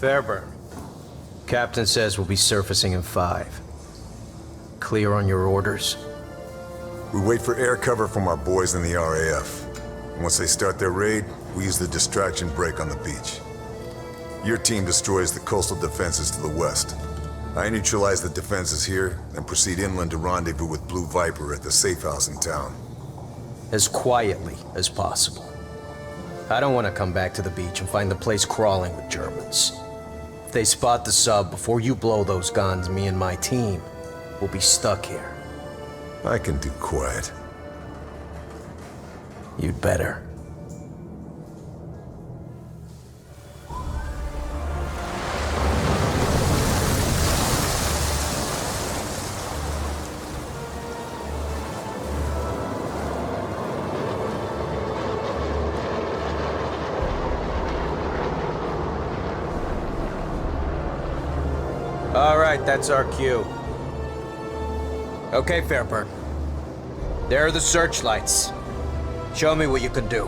Fairburn. Captain says we'll be surfacing in 5. Clear on your orders? We wait for air cover from our boys in the RAF. Once they start their raid, we use the distraction break on the beach. Your team destroys the coastal defenses to the west. I neutralize the defenses here, and proceed inland to rendezvous with Blue Viper at the safe house in town. As quietly as possible. I don't want to come back to the beach and find the place crawling with Germans. If they spot the sub before you blow those guns, me and my team will be stuck here. I can do quiet. You'd better. All right, that's our cue. Okay, Fairburn. There are the searchlights. Show me what you can do.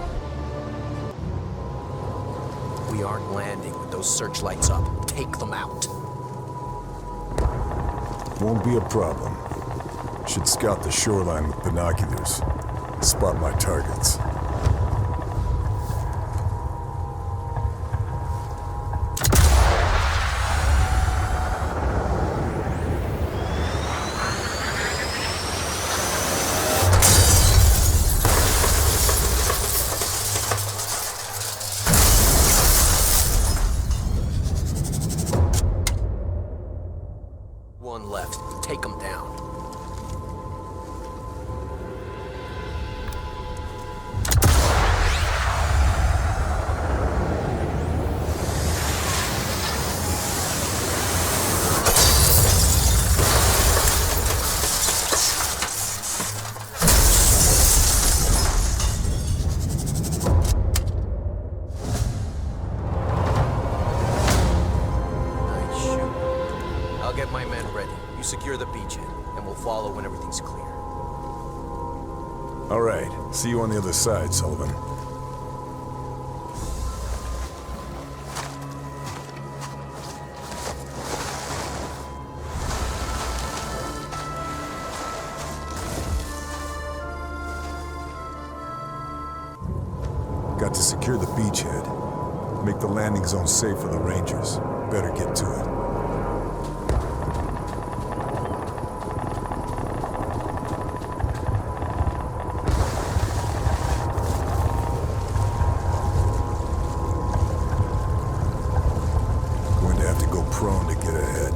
We aren't landing with those searchlights up. Take them out. Won't be a problem. Should scout the shoreline with binoculars. Spot my targets. One left. Take them down. Get my men ready. You secure the beachhead, and we'll follow when everything's clear. All right. See you on the other side, Sullivan. Got to secure the beachhead. Make the landing zone safe for the Rangers. Better get to it. Prone to get ahead.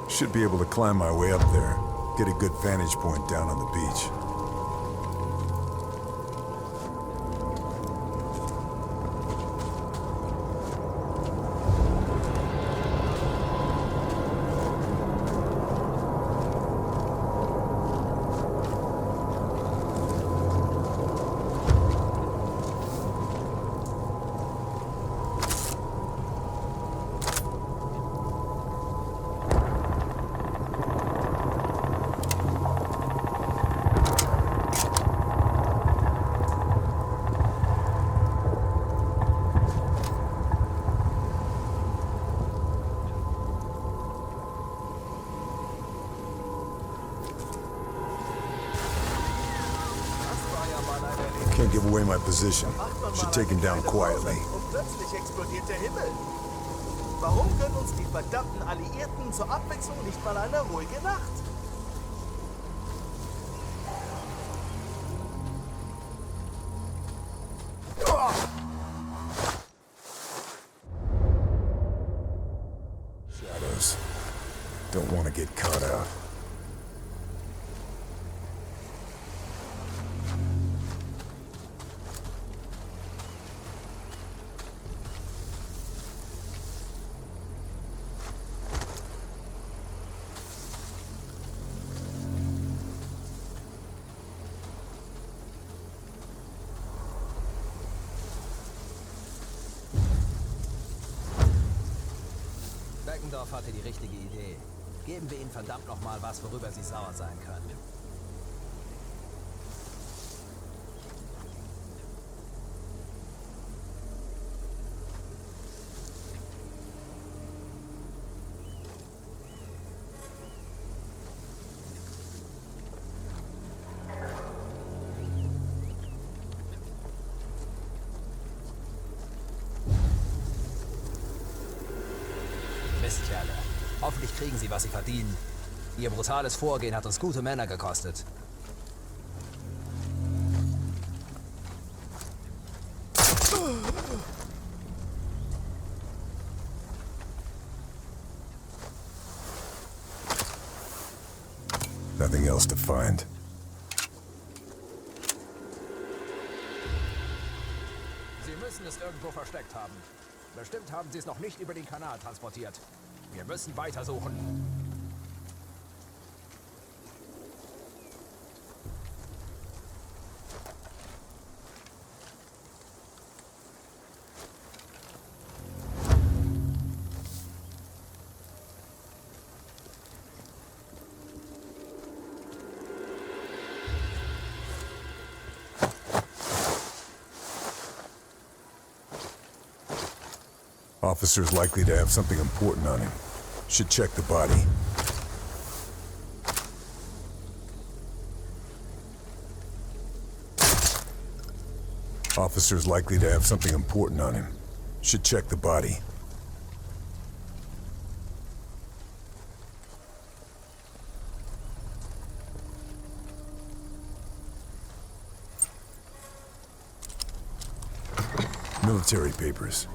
Should be able to climb my way up there. Get a good vantage point down on the beach. Can't give away my position. Should take him down quietly. Und plötzlich explodiert der Himmel. Warum gönnen uns die verdammten Alliierten zur Abwechslung nicht mal eine ruhige Nacht? Shadows. Don't want to get caught out. Düsseldorf hatte die richtige Idee. Geben wir ihnen verdammt nochmal was, worüber sie sauer sein können. Mistkerle. Hoffentlich kriegen sie, was sie verdienen. Ihr brutales Vorgehen hat uns gute Männer gekostet. Nothing else to find. Sie müssen es irgendwo versteckt haben. Bestimmt haben sie es noch nicht über den Kanal transportiert. Wir müssen weitersuchen. Officer's likely to have something important on him. Should check the body. Officer's likely to have something important on him. Should check the body. Military papers.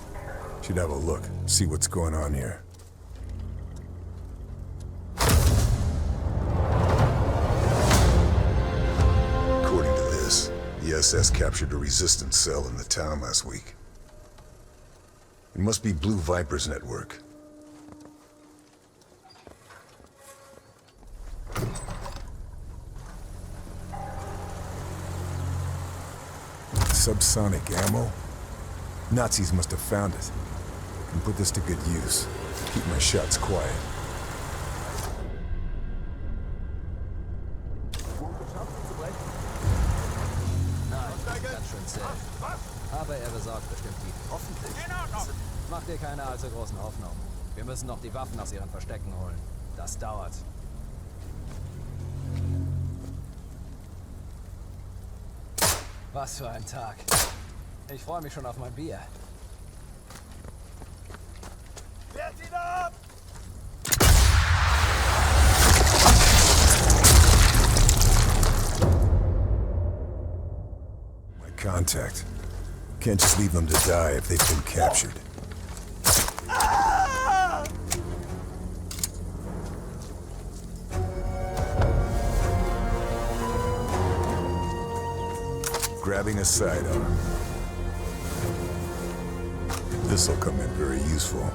Should have a look, see what's going on here. According to this, the SS captured a resistance cell in the town last week. It must be Blue Viper's network. Subsonic ammo? Nazis must have found it. And put this to good use. Keep my shots quiet. Nein, ganz schön zäh. Aber er besorgt bestimmt die. Hoffentlich. Mach dir keine allzu großen Hoffnungen. Wir müssen noch die Waffen aus ihren Verstecken holen. Das dauert. Was für ein Tag. Ich freue mich schon auf mein Bier. Wehrt ihn ab! My contact. Can't just leave them to die if they've been captured. Grabbing a sidearm. This'll come in very useful.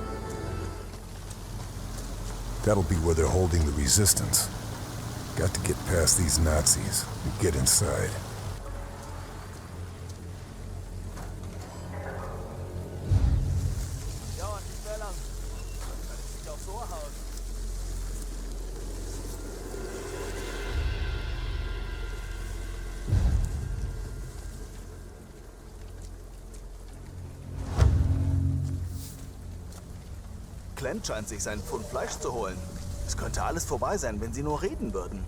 That'll be where they're holding the resistance. Got to get past these Nazis and get inside. Ja, nicht mehr lang. Kann ich dich auch so hauen. Clem scheint sich seinen Pfund Fleisch zu holen. Es könnte alles vorbei sein, wenn sie nur reden würden.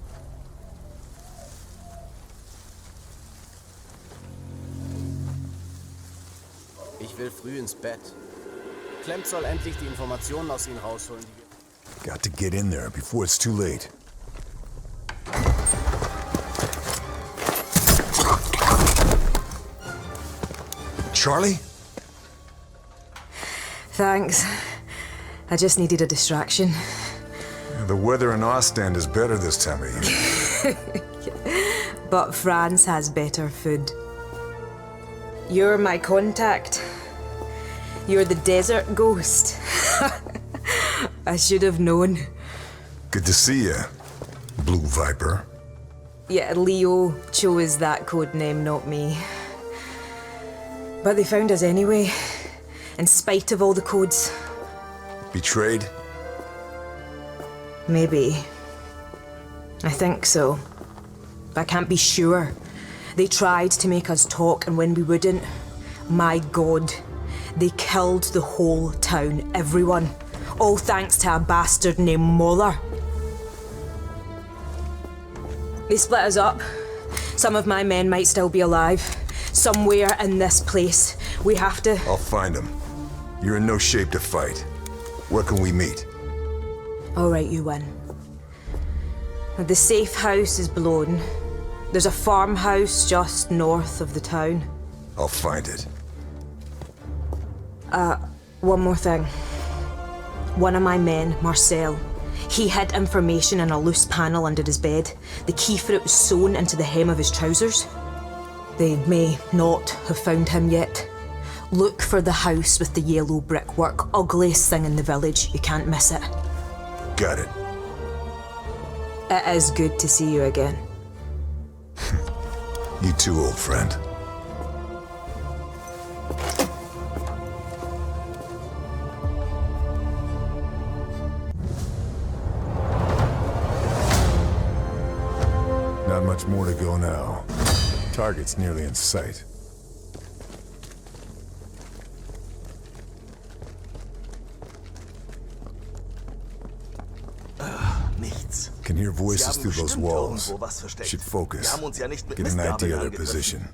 Ich will früh ins Bett. Clem soll endlich die Informationen aus ihnen rausholen, die wir... Got to get in there before it's too late. Charlie? Thanks. I just needed a distraction. The weather in Ostend is better this time of year. But France has better food. You're my contact. You're the desert ghost. I should have known. Good to see you, Blue Viper. Yeah, Leo chose that code name, not me. But they found us anyway, in spite of all the codes. Betrayed? Maybe. I think so. I can't be sure. They tried to make us talk, and when we wouldn't, my God, they killed the whole town, everyone. All thanks to a bastard named Moller. They split us up. Some of my men might still be alive. Somewhere in this place. We have to... I'll find them. You're in no shape to fight. Where can we meet? All right, you win. The safe house is blown. There's a farmhouse just north of the town. I'll find it. One more thing. One of my men, Marcel, he hid information in a loose panel under his bed. The key for it was sewn into the hem of his trousers. They may not have found him yet. Look for the house with the yellow brickwork. Ugliest thing in the village. You can't miss it. Got it. It is good to see you again. You too, old friend. Not much more to go now. Target's nearly in sight. Nichts. Can hear voices Sie haben through those bestimmt walls. irgendwo was versteckt. Should focus. Wir haben uns ja nicht mit Get an Mistgabeln idea of their angegriffen. position.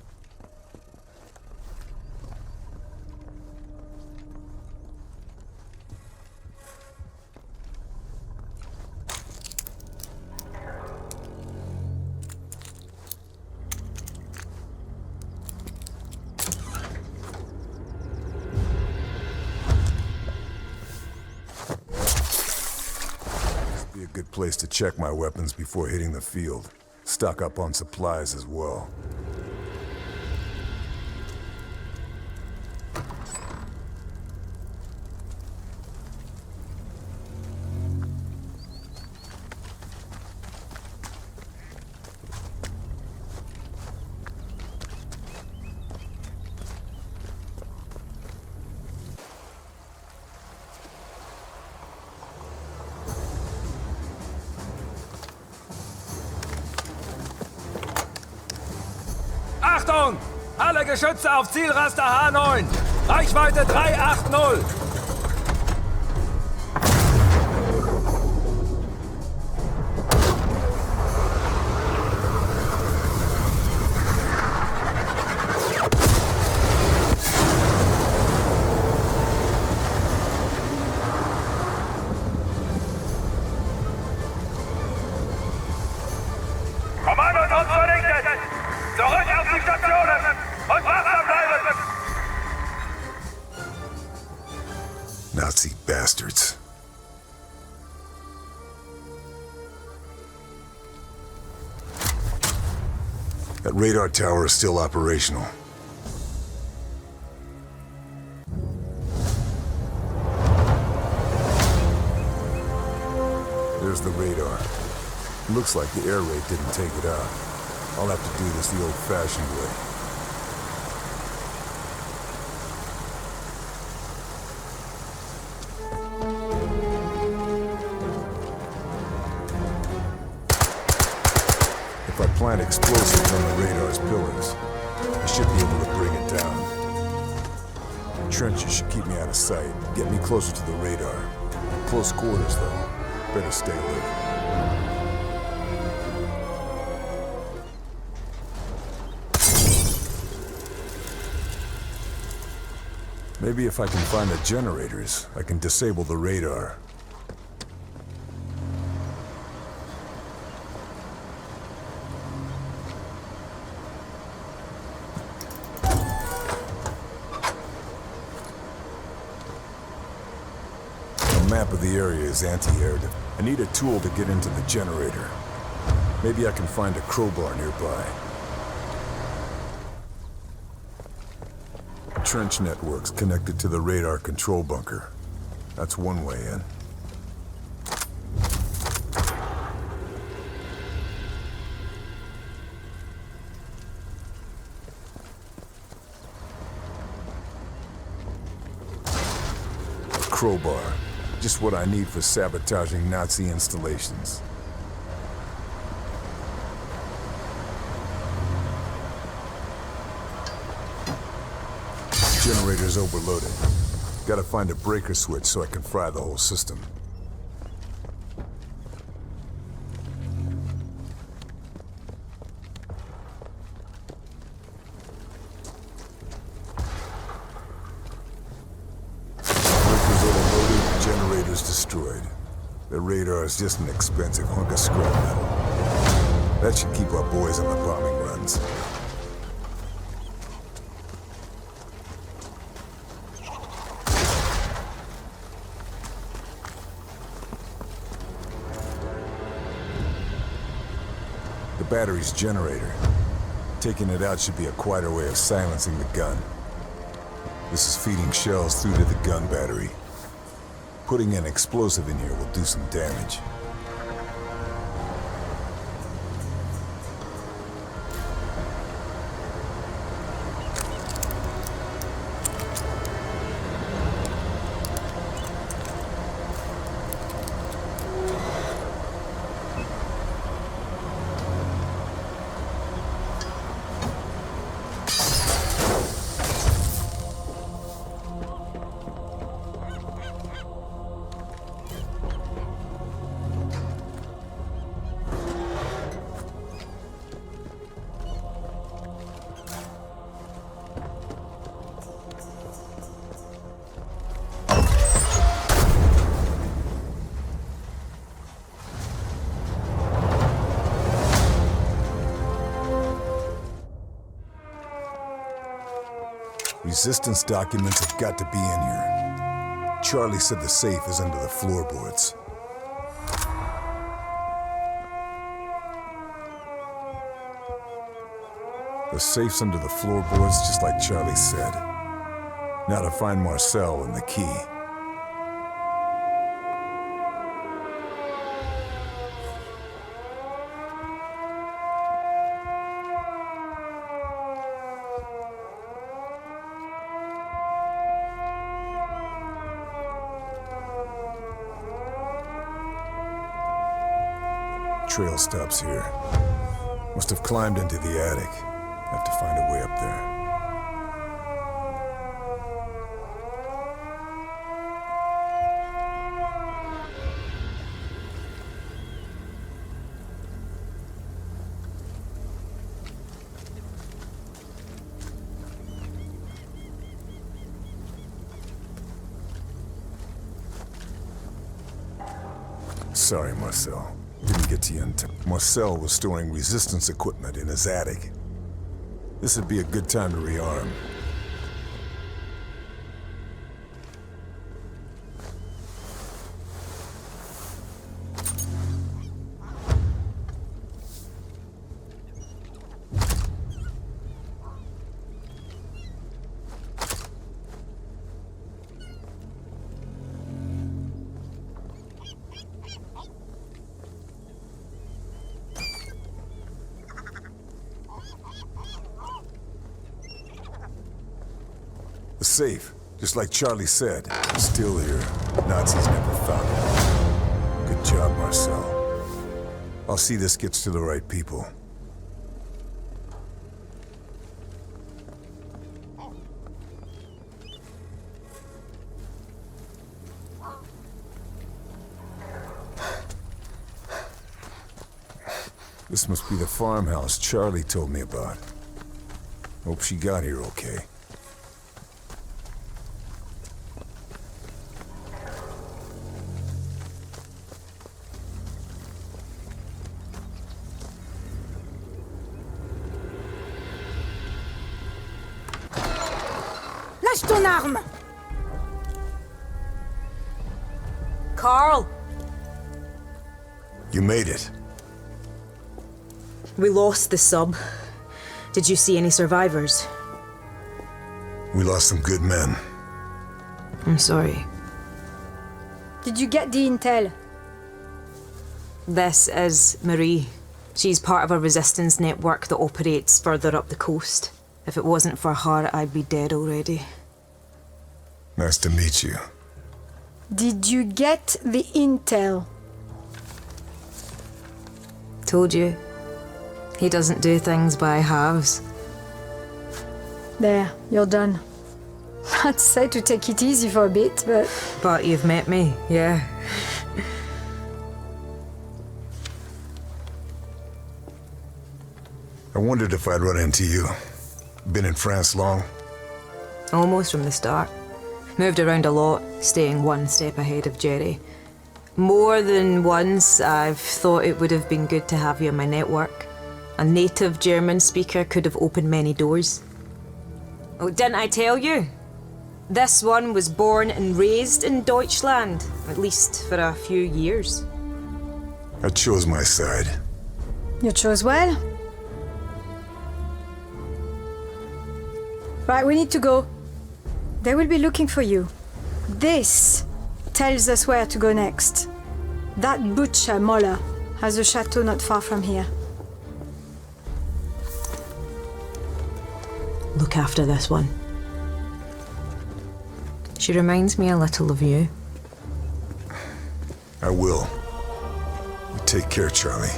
Be a good place to check my weapons before hitting the field. Stock up on supplies as well. Achtung! Alle Geschütze auf Zielraster H9! Reichweite 380! Kommandos uns vernichtet! Zurück auf die Stationen! Und wachsam bleiben! Nazi bastards. That radar tower is still operational. There's the radar. Looks like the air raid didn't take it out. I'll have to do this the old-fashioned way. If I plant explosives on the radar's pillars, I should be able to bring it down. Trenches should keep me out of sight, get me closer to the radar. Close quarters, though. Better stay alert. Maybe if I can find the generators, I can disable the radar. A map of the area is anti-air. I need a tool to get into the generator. Maybe I can find a crowbar nearby. Trench networks connected to the radar control bunker. That's one way in. Crowbar. Just what I need for sabotaging Nazi installations. Generator's overloaded. Gotta find a breaker switch so I can fry the whole system. Breaker's overloaded, generator's destroyed. The radar is just an expensive hunk of scrap metal. That should keep our boys on the bombing runs. The battery's generator. Taking it out should be a quieter way of silencing the gun. This is feeding shells through to the gun battery. Putting an explosive in here will do some damage. Resistance documents have got to be in here. Charlie said the safe is under the floorboards. The safe's under the floorboards, just like Charlie said. Now to find Marcel and the key. Trail stops here. Must have climbed into the attic. Have to find a way up there. Sorry, Marcel. Didn't get to you in time. Marcel was storing resistance equipment in his attic. This would be a good time to rearm. The safe, just like Charlie said, still here. Nazis never found it. Good job, Marcel. I'll see this gets to the right people. This must be the farmhouse Charlie told me about. Hope she got here okay. Lâche ton arme! Carl! You made it. We lost the sub. Did you see any survivors? We lost some good men. I'm sorry. Did you get the intel? This is Marie. She's part of a resistance network that operates further up the coast. If it wasn't for her, I'd be dead already. Nice to meet you. Did you get the intel? Told you. He doesn't do things by halves. There, you're done. I'd say to take it easy for a bit, but... But you've met me, yeah. I wondered if I'd run into you. Been in France long? Almost from the start. Moved around a lot, staying one step ahead of Jerry. More than once, I've thought it would have been good to have you in my network. A native German speaker could have opened many doors. Oh, didn't I tell you? This one was born and raised in Deutschland, at least for a few years. I chose my side. You chose well. Right, we need to go. They will be looking for you. This tells us where to go next. That butcher, Moller, has a chateau not far from here. Look after this one. She reminds me a little of you. I will. You take care, Charlie.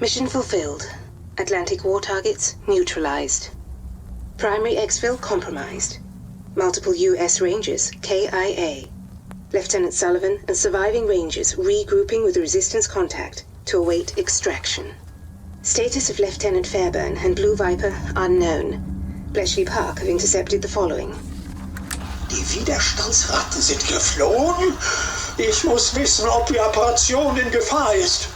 Mission fulfilled. Atlantic war targets neutralized. Primary exfil compromised. Multiple U.S. Rangers, KIA. Lieutenant Sullivan and surviving Rangers regrouping with resistance contact to await extraction. Status of Lieutenant Fairburn and Blue Viper unknown. Bletchley Park have intercepted the following. Die Widerstandsratten sind geflohen? Ich muss wissen, ob die Operation in Gefahr ist.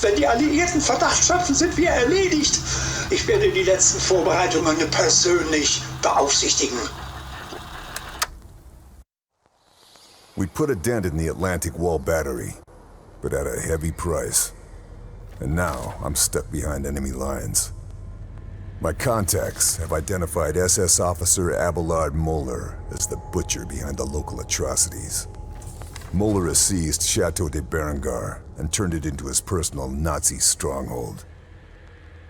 Wenn die Alliierten Verdacht schöpfen, sind wir erledigt. Ich werde die letzten Vorbereitungen persönlich beaufsichtigen. We put a dent in the Atlantic Wall battery, but at a heavy price. And now I'm stuck behind enemy lines. My contacts have identified SS Officer Abelard Moller as the butcher behind the local atrocities. Moller has seized Chateau de Berengar and turned it into his personal Nazi stronghold.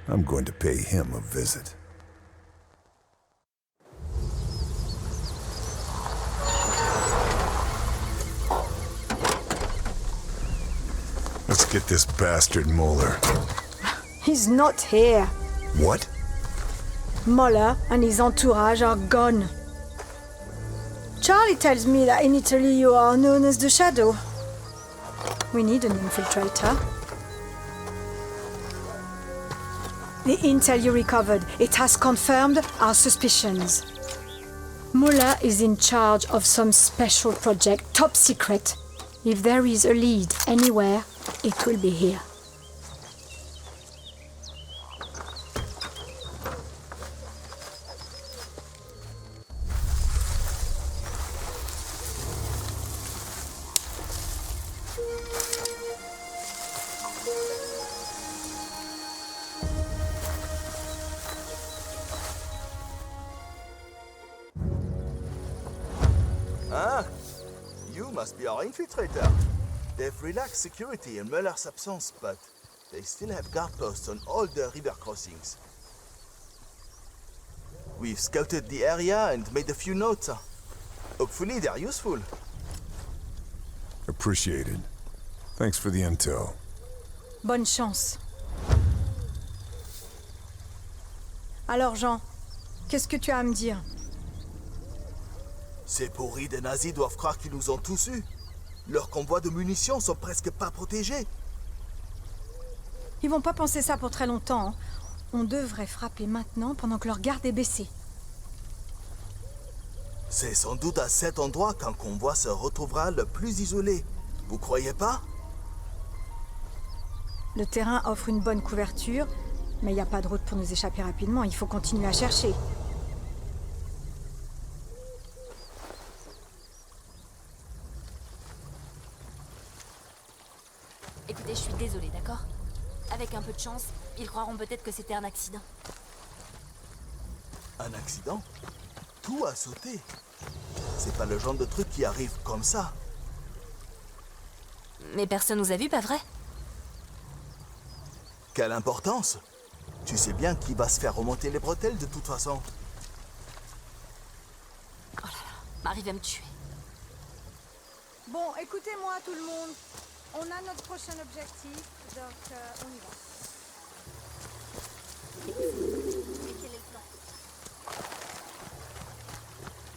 I'm going to pay him a visit. Let's get this bastard Moller. He's not here. What? Moller and his entourage are gone. Charlie tells me that in Italy you are known as the Shadow. We need an infiltrator. The intel you recovered, it has confirmed our suspicions. Muller is in charge of some special project, top secret. If there is a lead anywhere, it will be here. Ah, you must be our infiltrator. They've relaxed security in Muller's absence, but they still have guard posts on all the river crossings. We've scouted the area and made a few notes. Hopefully they're useful. Appreciated. Thanks for the intel. Bonne chance. Alors Jean, qu'est-ce que tu as à me dire? Ces pourris des nazis doivent croire qu'ils nous ont tous eus. Leurs convois de munitions sont presque pas protégés. Ils vont pas penser ça pour très longtemps. Hein. On devrait frapper maintenant pendant que leur garde est baissée. C'est sans doute à cet endroit qu'un convoi se retrouvera le plus isolé. Vous croyez pas? Le terrain offre une bonne couverture, mais il n'y a pas de route pour nous échapper rapidement. Il faut continuer à chercher. Écoutez, je suis désolée, d'accord? Avec un peu de chance, ils croiront peut-être que c'était un accident. Un accident? Tout a sauté. C'est pas le genre de truc qui arrive comme ça. Mais personne nous a vus, pas vrai? Quelle importance? Tu sais bien qui va se faire remonter les bretelles de toute façon. Oh là là, Marie va me tuer. Bon, écoutez-moi tout le monde. On a notre prochain objectif, donc on y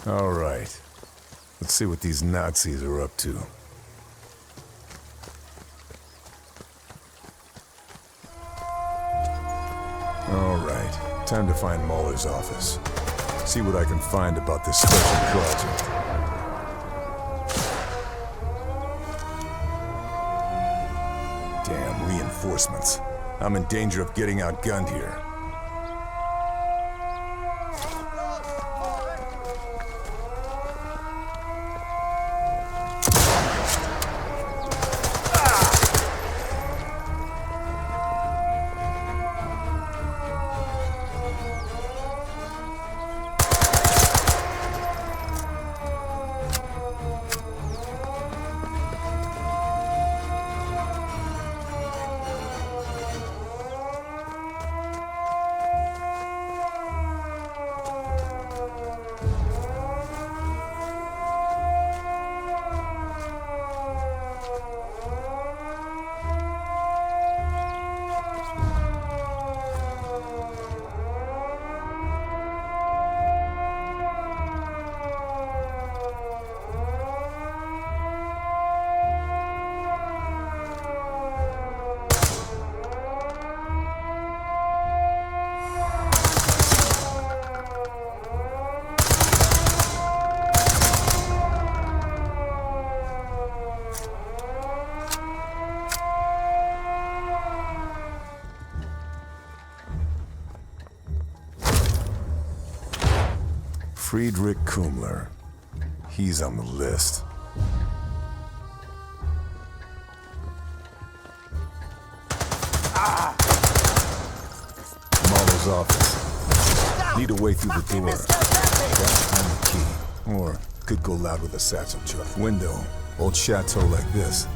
va. All right. Let's see what these Nazis are up to. All right. Time to find Muller's office. See what I can find about this special project. Damn reinforcements. I'm in danger of getting outgunned here. Friedrich Kummler. He's on the list. Mahler's office. Need a way through the door. Gotta find the key. Or could go loud with a satchel chuck. Window. Old chateau like this.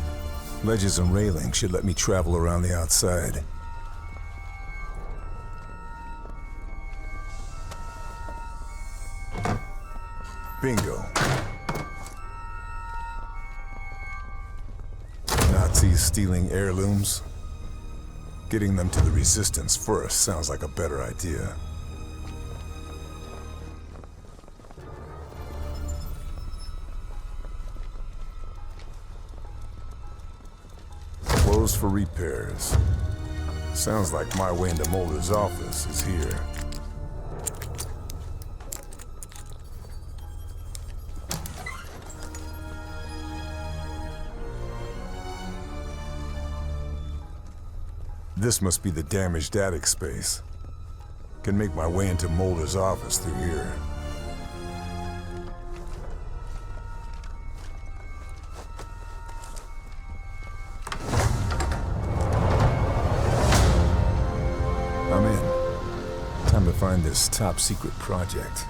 Ledges and railings should let me travel around the outside. Bingo. Nazis stealing heirlooms? Getting them to the resistance first sounds like a better idea. Closed for repairs. Sounds like my way into Mulder's office is here. This must be the damaged attic space. Can make my way into Mulder's office through here. I'm in. Time to find this top secret project.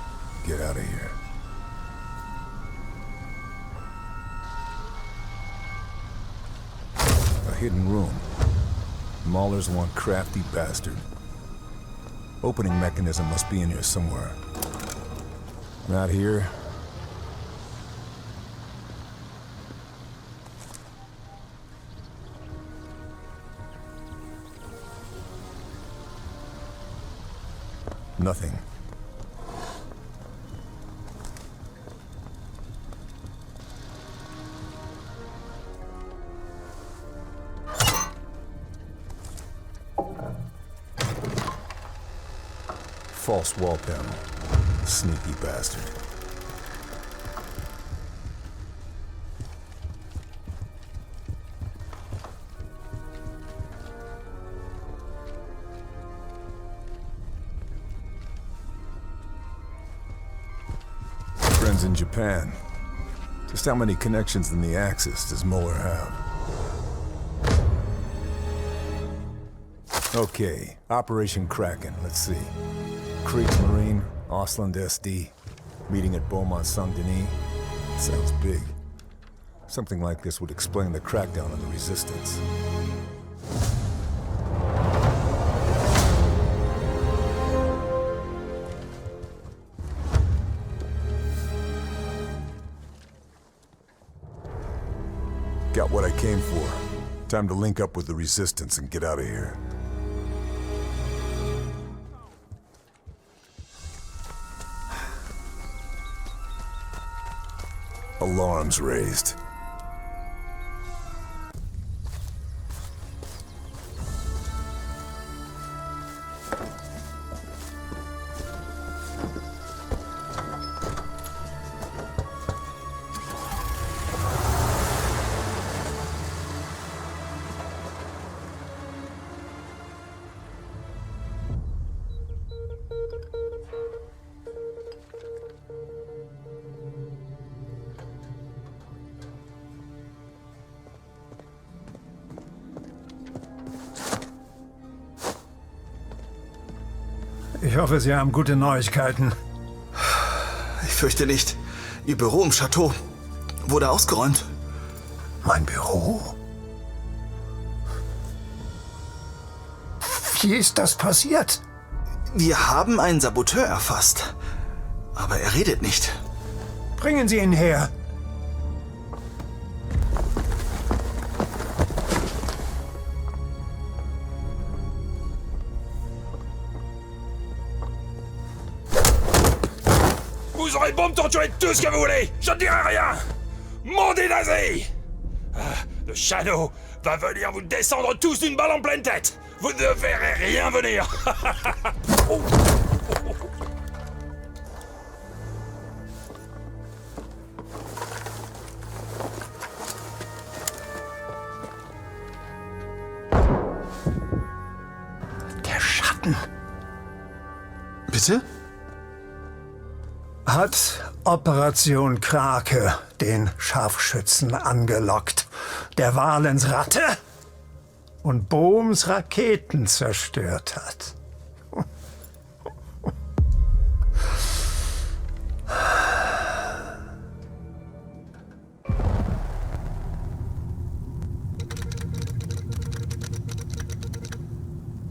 Get out of here. A hidden room. Mahler's one crafty bastard. Opening mechanism must be in here somewhere. Not here. Nothing. False wall panel. Sneaky bastard. Friends in Japan. Just how many connections in the Axis does Muller have? Okay, Operation Kraken, let's see. Kriegsmarine, Ausland SD, meeting at Beaumont Saint-Denis. Sounds big. Something like this would explain the crackdown on the Resistance. Got what I came for. Time to link up with the Resistance and get out of here. Alarms raised. Ich hoffe, Sie haben gute Neuigkeiten. Ich fürchte nicht. Ihr Büro im Chateau wurde ausgeräumt. Mein Büro? Wie ist das passiert? Wir haben einen Saboteur erfasst. Aber er redet nicht. Bringen Sie ihn her. Vous aurez beau me torturer tout ce que vous voulez, je ne dirai rien. Mandez nazi. Le Shadow va venir vous descendre tous d'une balle en pleine tête. Vous ne verrez rien venir. Oh. Der Schatten. Bitte? Hat Operation Krake den Scharfschützen angelockt, der Valens Ratte und Bohms Raketen zerstört hat.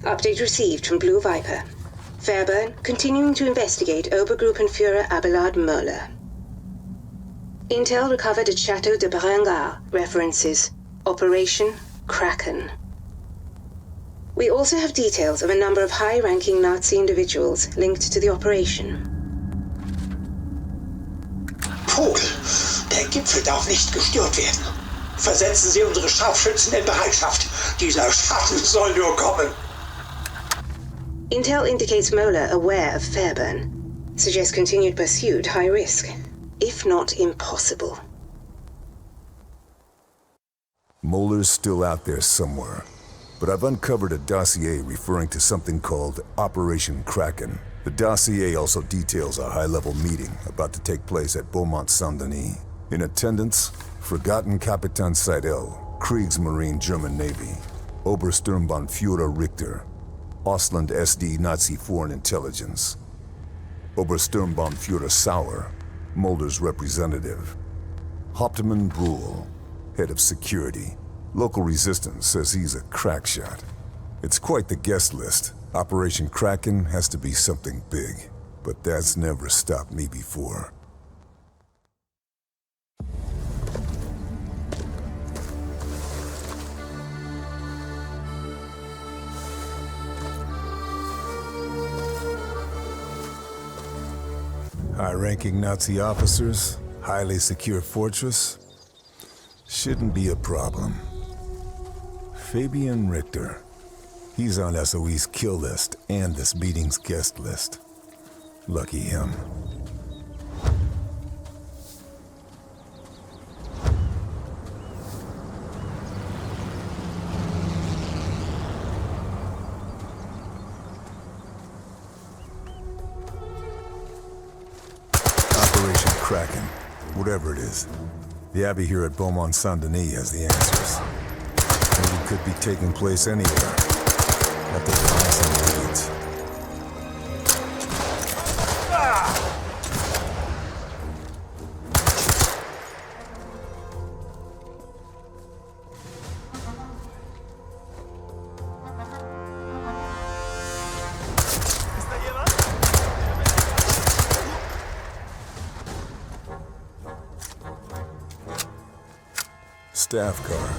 Update received from Blue Viper. Fairburn continuing to investigate Obergruppenführer Abelard Möller. Intel recovered at Chateau de Berengar references Operation Kraken. We also have details of a number of high-ranking Nazi individuals linked to the operation. Vogel, der Gipfel darf nicht gestört werden. Versetzen Sie unsere Scharfschützen in Bereitschaft. Dieser Schatten soll nur kommen. Intel indicates Möller aware of Fairburn. Suggests continued pursuit high risk, if not impossible. Moller's still out there somewhere, but I've uncovered a dossier referring to something called Operation Kraken. The dossier also details a high-level meeting about to take place at Beaumont Saint-Denis. In attendance, Forgotten Kapitan Seidel, Kriegsmarine German Navy, Obersturmbannführer Richter, Ausland SD Nazi Foreign Intelligence, Obersturmbannführer Sauer, Mulder's representative, Hauptmann Bruhl, head of security. Local resistance says he's a crack shot. It's quite the guest list. Operation Kraken has to be something big, but that's never stopped me before. High-ranking Nazi officers, highly secure fortress. Shouldn't be a problem. Fabian Richter. He's on SOE's kill list and this meeting's guest list. Lucky him. Operation Kraken. Whatever it is. The Abbey here at Beaumont Saint-Denis has the answers. And it could be taking place anywhere. At the Palace and Leeds. staff car.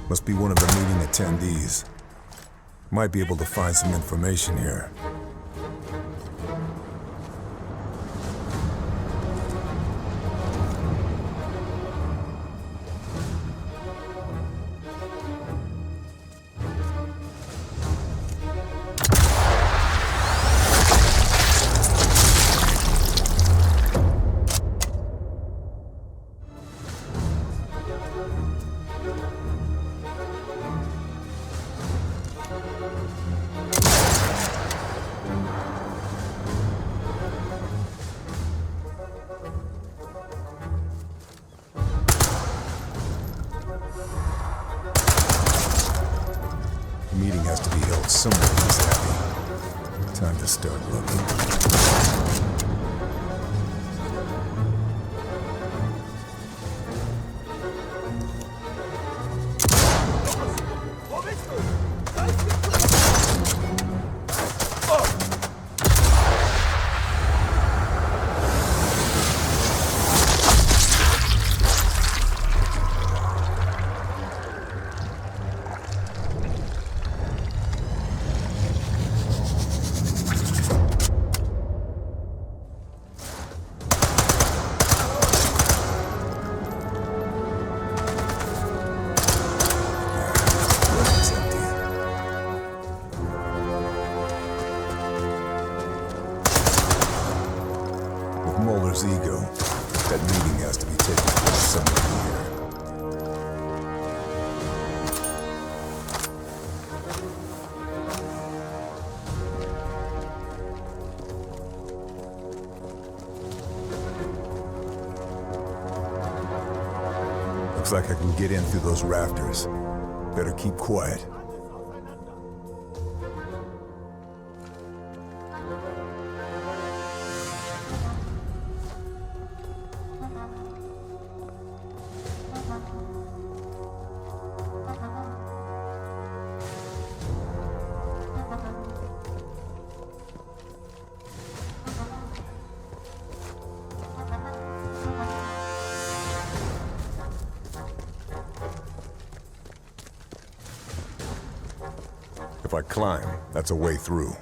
Must be one of the meeting attendees. Might be able to find some information here. Meeting has to be held somewhere in this abbey. Time to start looking. Muller's ego. That meeting has to be taken place somewhere here. Looks like I can get in through those rafters. Better keep quiet. If I climb, that's a way through.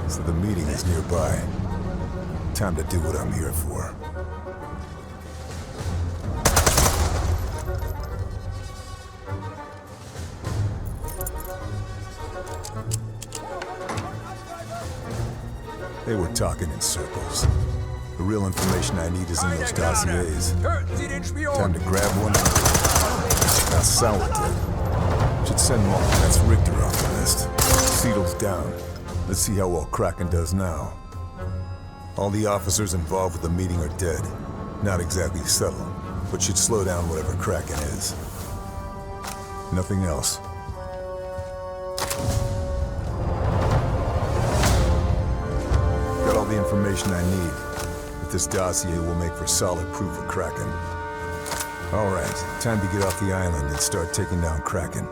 So the meeting is nearby. Time to do what I'm here for. They were talking in circles. The real information I need is in those dossiers. Time to grab one. Now Sourdough. Should send Mark. That's Richter off the list. Seedle's down. Let's see how well Kraken does now. All the officers involved with the meeting are dead. Not exactly settled, but should slow down whatever Kraken is. Nothing else. Got all the information I need. But this dossier will make for solid proof of Kraken. All right, time to get off the island and start taking down Kraken.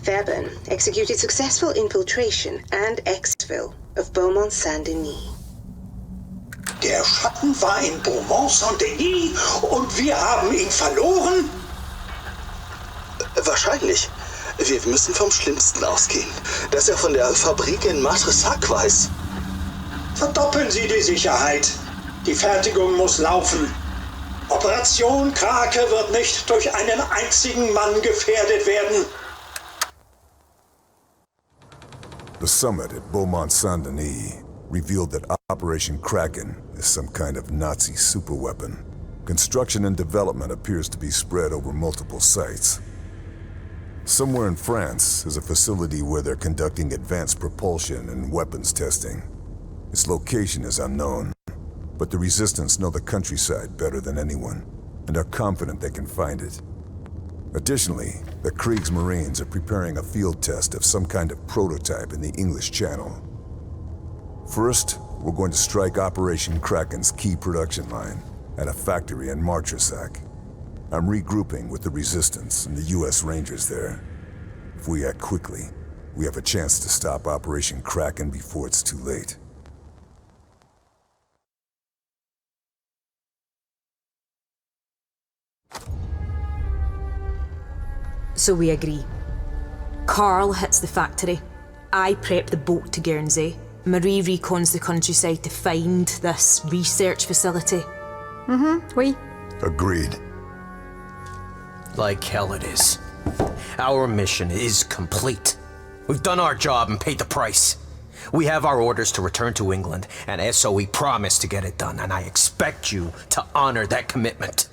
Fairburn executed successful infiltration and exfil of Beaumont Saint-Denis. Der Schatten war in Beaumont-Saint-Denis und wir haben ihn verloren? Wahrscheinlich. Wir müssen vom Schlimmsten ausgehen. Dass er von der Fabrik in Martresac weiß. Verdoppeln Sie die Sicherheit. Die Fertigung muss laufen. Operation Krake wird nicht durch einen einzigen Mann gefährdet werden. The summit at Beaumont-Saint-Denis revealed that Operation Kraken is some kind of Nazi superweapon. Construction and development appears to be spread over multiple sites. Somewhere in France is a facility where they're conducting advanced propulsion and weapons testing. Its location is unknown, but the Resistance know the countryside better than anyone, and are confident they can find it. Additionally, the Kriegsmarines are preparing a field test of some kind of prototype in the English Channel. First, we're going to strike Operation Kraken's key production line at a factory in Martresac. I'm regrouping with the Resistance and the US Rangers there. If we act quickly, we have a chance to stop Operation Kraken before it's too late. So we agree. Carl hits the factory. I prep the boat to Guernsey. Marie recons the countryside to find this research facility. Oui. Agreed. Like hell it is. Our mission is complete. We've done our job and paid the price. We have our orders to return to England, and SOE promised to get it done, and I expect you to honor that commitment.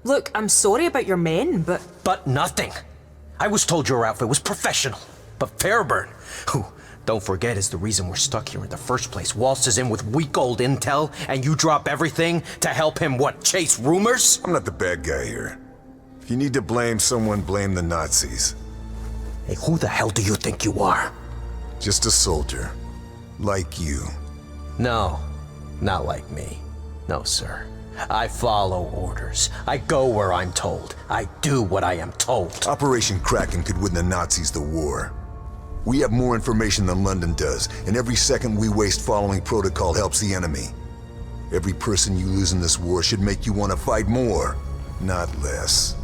Look, I'm sorry about your men, but... But nothing. I was told your outfit was professional. But Fairburn, who, don't forget, is the reason we're stuck here in the first place, waltzes in with weak old intel, and you drop everything to help him, what, chase rumors? I'm not the bad guy here. If you need to blame someone, blame the Nazis. Hey, who the hell do you think you are? Just a soldier. Like you. No, not like me. No, sir. I follow orders. I go where I'm told. I do what I am told. Operation Kraken could win the Nazis the war. We have more information than London does, and every second we waste following protocol helps the enemy. Every person you lose in this war should make you want to fight more, not less.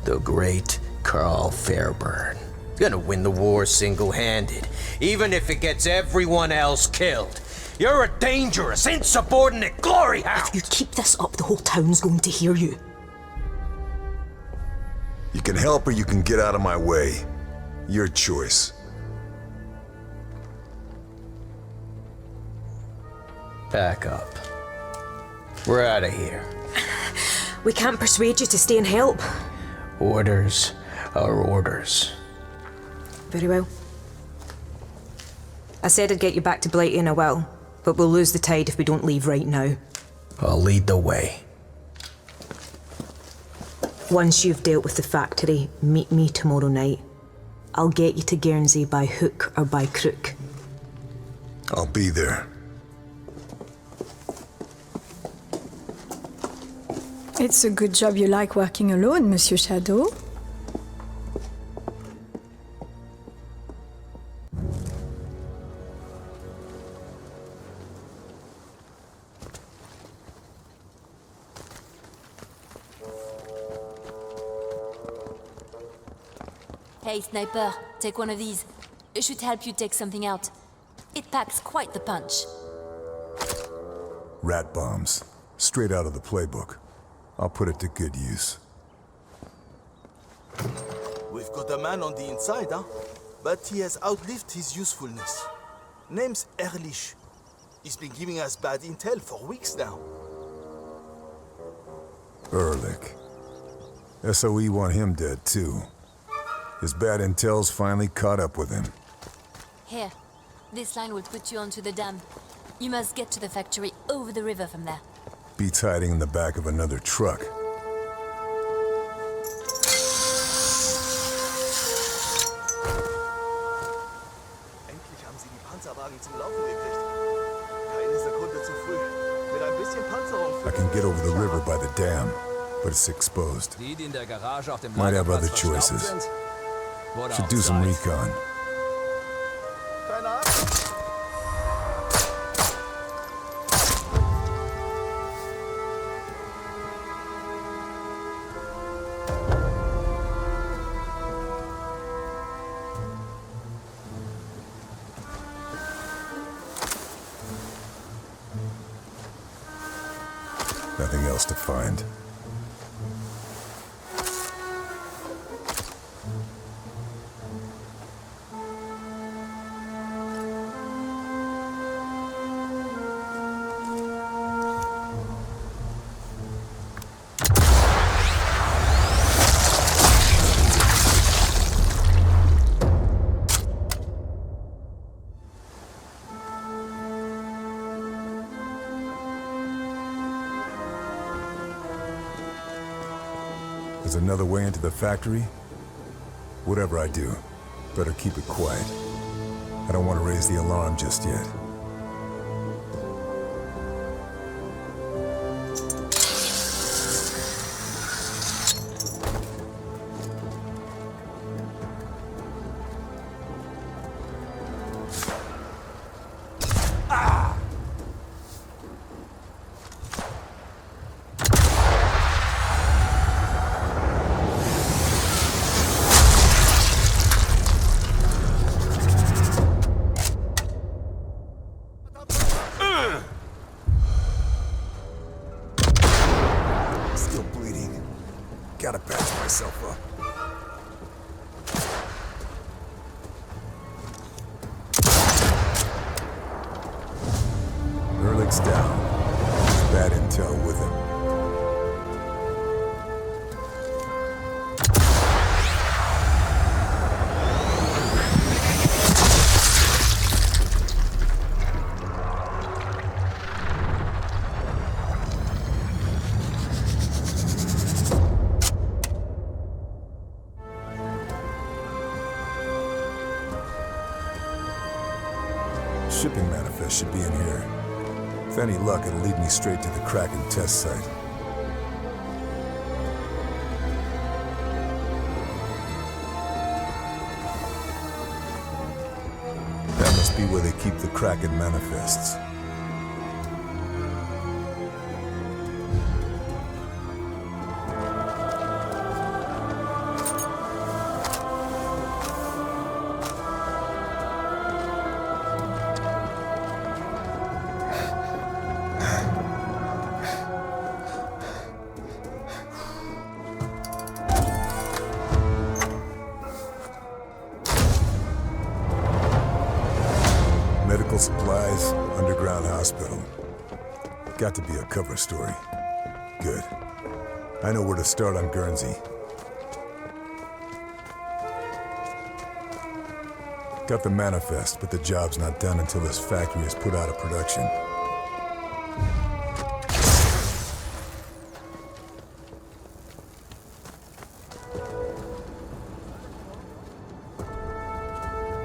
The great Carl Fairburn. Gonna win the war single-handed, even if it gets everyone else killed. You're a dangerous, insubordinate glory hound! If you keep this up, the whole town's going to hear you. You can help or you can get out of my way. Your choice. Pack up. We're out of here. We can't persuade you to stay and help. Orders are orders. Very well. I said I'd get you back to Blighty and I will, but we'll lose the tide if we don't leave right now. I'll lead the way. Once you've dealt with the factory, meet me tomorrow night. I'll get you to Guernsey by hook or by crook. I'll be there. It's a good job you like working alone, Monsieur Shadow. Hey, Sniper, take one of these. It should help you take something out. It packs quite the punch. Rat bombs. Straight out of the playbook. I'll put it to good use. We've got a man on the inside, huh? But he has outlived his usefulness. Name's Ehrlich. He's been giving us bad intel for weeks now. Ehrlich. SOE want him dead, too. His bad intel's finally caught up with him. Here, this line will put you onto the dam. You must get to the factory over the river from there. Beats hiding in the back of another truck. Endlich haben sie die Panzerwagen zum Laufen gekriegt. Keine Sekunde zu früh. Mit ein bisschen Panzerung. I can get over the river by the dam, but it's exposed. Die, die in der Garage auf dem Might have other Lagerplatz verstaubt choices. sind? Wurde Should auch do some Zeit. recon. Keine Ahnung. Nothing else to find. There's another way into the factory? Whatever I do, better keep it quiet. I don't want to raise the alarm just yet. Still bleeding. Gotta patch myself up. Ehrlich's down. Bad intel with him. Shipping manifest should be in here. With any luck, it'll lead me straight to the Kraken test site. That must be where they keep the Kraken manifests. Medical supplies, underground hospital. Got to be a cover story. Good. I know where to start on Guernsey. Got the manifest, but the job's not done until this factory is put out of production.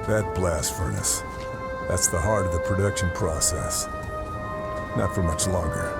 That blast furnace. That's the heart of the production process. Not for much longer.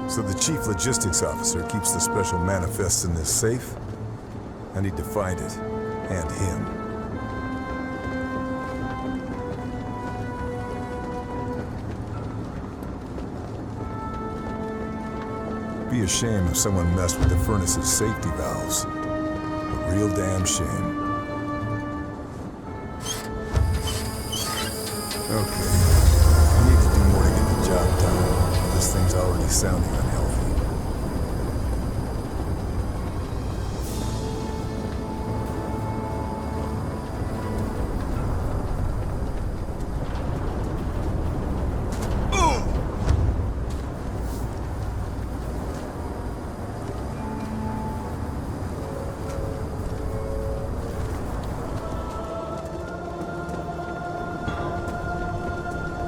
So the chief logistics officer keeps the special manifests in this safe? I need to find it, and him. Be a shame if someone messed with the furnace's safety valves. A real damn shame. Okay. I need to do more to get the job done. This thing's already sounding unhealthy.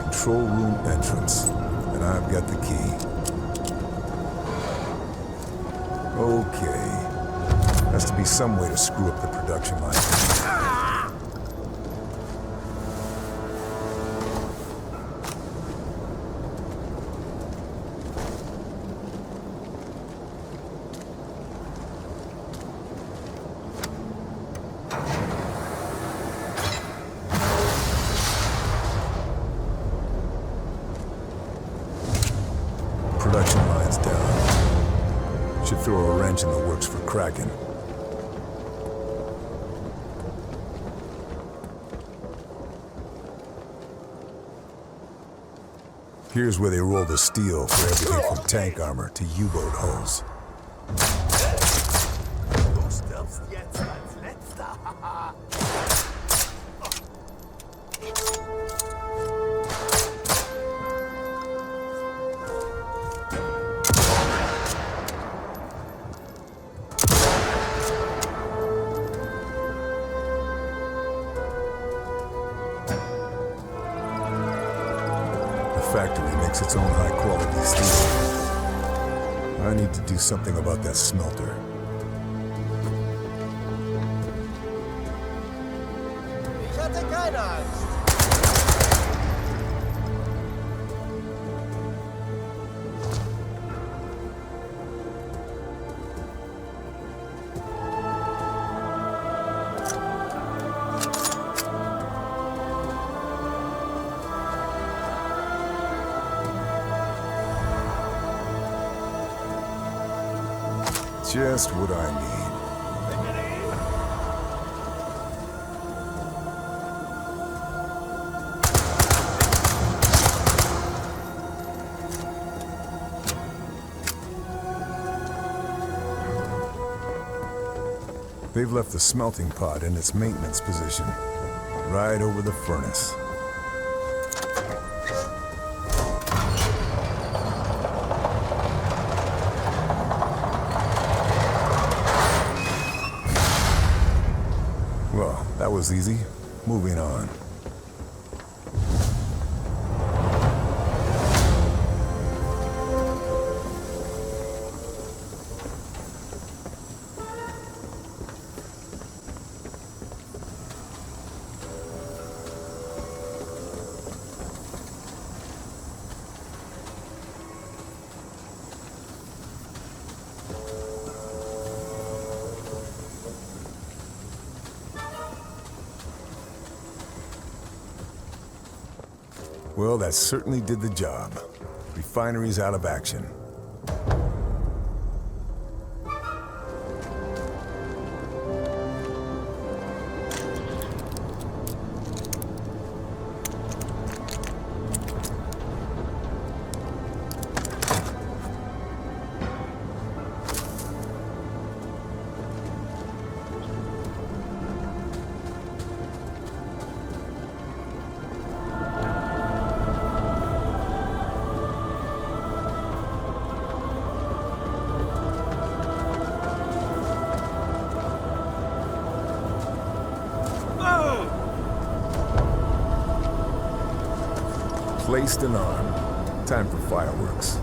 Control room entrance. And I've got the key. Okay. Has to be some way to screw up the production line. production lines down. Should throw a wrench in the works for Kraken. Here's where they roll the steel for everything from tank armor to U-boat hulls. Du stirbst jetzt als letzter. Factory makes its own high-quality steel. I need to do something about that smelter. Ich hatte keine Angst. Just what I need. They've left the smelting pot in its maintenance position, right over the furnace. Well, that was easy. Moving on. Well, that certainly did the job. Refinery's out of action. Placed and armed. Time for fireworks.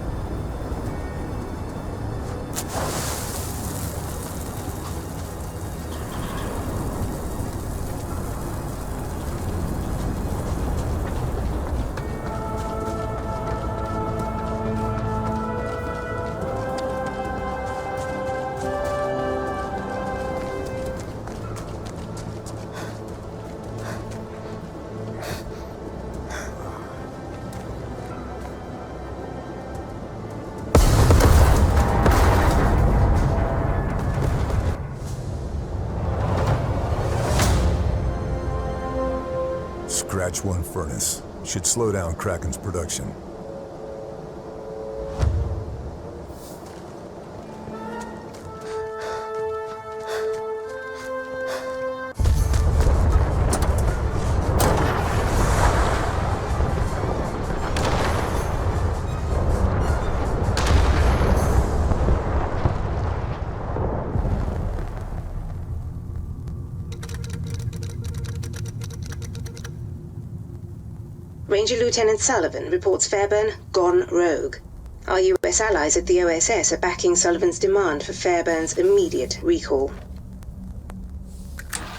Scratch one furnace. Should slow down Kraken's production. Ranger Lieutenant Sullivan reports Fairburn gone rogue. Our US allies at the OSS are backing Sullivan's demand for Fairburn's immediate recall.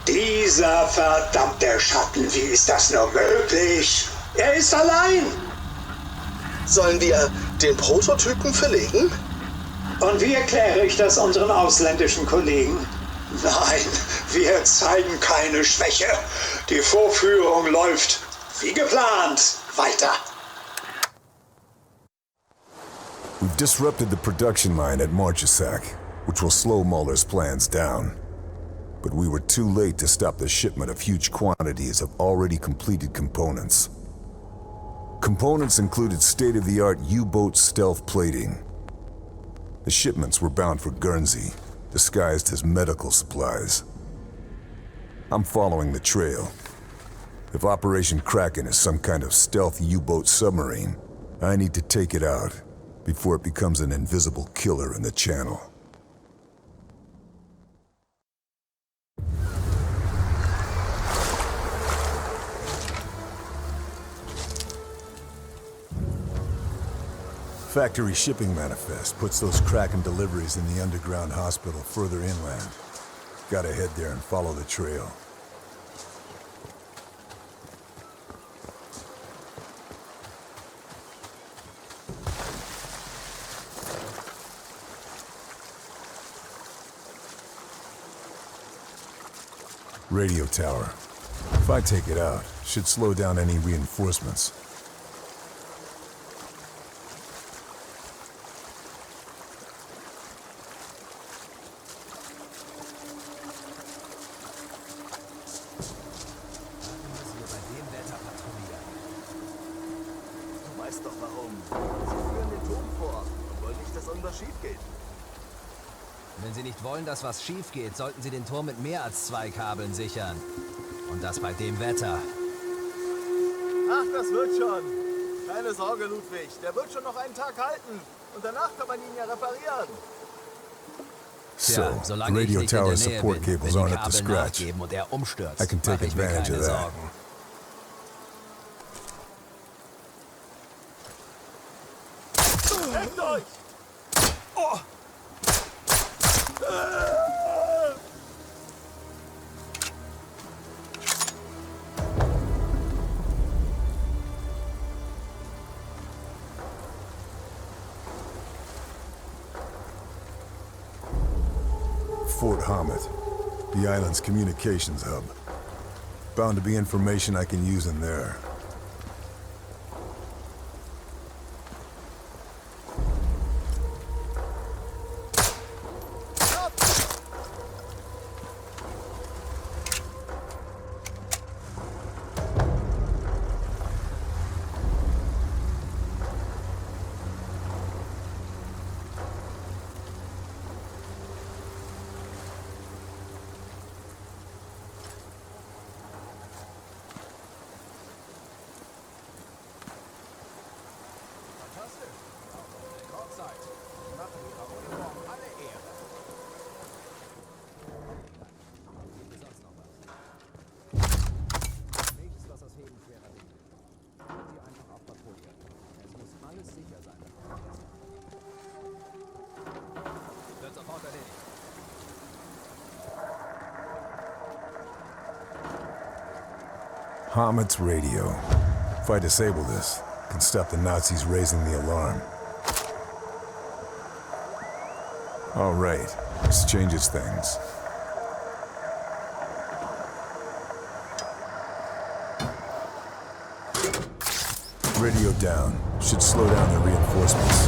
Dieser verdammte Schatten, wie ist das nur möglich? Er ist allein! Sollen wir den Prototypen verlegen? Und wie erkläre ich das unseren ausländischen Kollegen? Nein, wir zeigen keine Schwäche. Die Vorführung läuft wie geplant weiter. We've disrupted the production line at Marchesac, which will slow Muller's plans down. But we were too late to stop the shipment of huge quantities of already completed components. Components included state-of-the-art U-boat stealth plating. The shipments were bound for Guernsey, disguised as medical supplies. I'm following the trail. If Operation Kraken is some kind of stealth U-boat submarine, I need to take it out before it becomes an invisible killer in the channel. Factory shipping manifest puts those Kraken deliveries in the underground hospital further inland. Gotta head there and follow the trail. Radio tower. If I take it out, should slow down any reinforcements. Du weißt doch warum. Sie führen den Turm vor und wollen nicht, dass irgendwas schief geht. Wenn Sie nicht wollen, dass was schief geht, sollten Sie den Turm mit mehr als 2 Kabeln sichern. Und das bei dem Wetter. Ach, das wird schon. Keine Sorge, Ludwig. Der wird schon noch einen Tag halten. Und danach kann man ihn ja reparieren. So, the radio tower support cables aren't up to scratch. I can take advantage of that. Hebt euch! Oh. Fort Hammett, the island's communications hub. Bound to be information I can use in there. Hammett's radio. If I disable this, I can stop the Nazis raising the alarm. All right, this changes things. Radio down. Should slow down the reinforcements.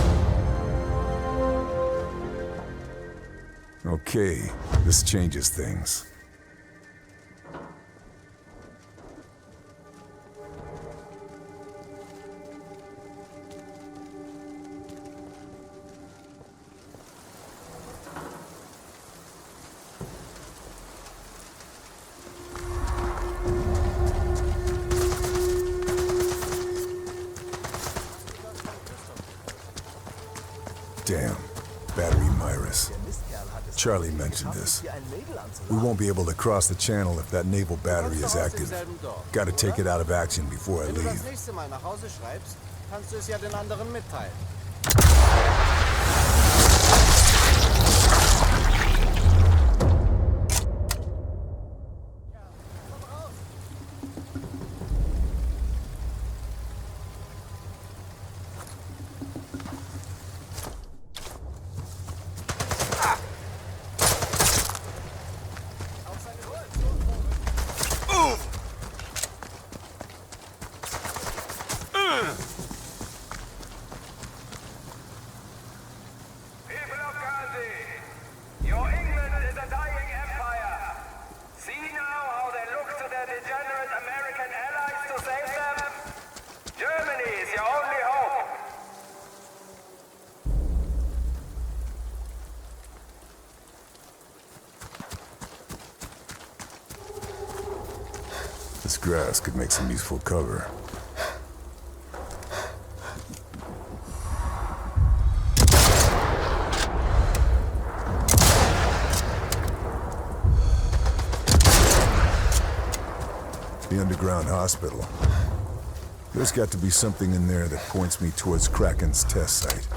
Okay, this changes things. Damn. Battery Myris. Charlie mentioned this. We won't be able to cross the channel if that naval battery is active. Gotta take it out of action before I leave. Wenn du das nächste Mal nach Hause schreibst, kannst du es ja den anderen mitteilen. This grass could make some useful cover. The underground hospital. There's got to be something in there that points me towards Kraken's test site.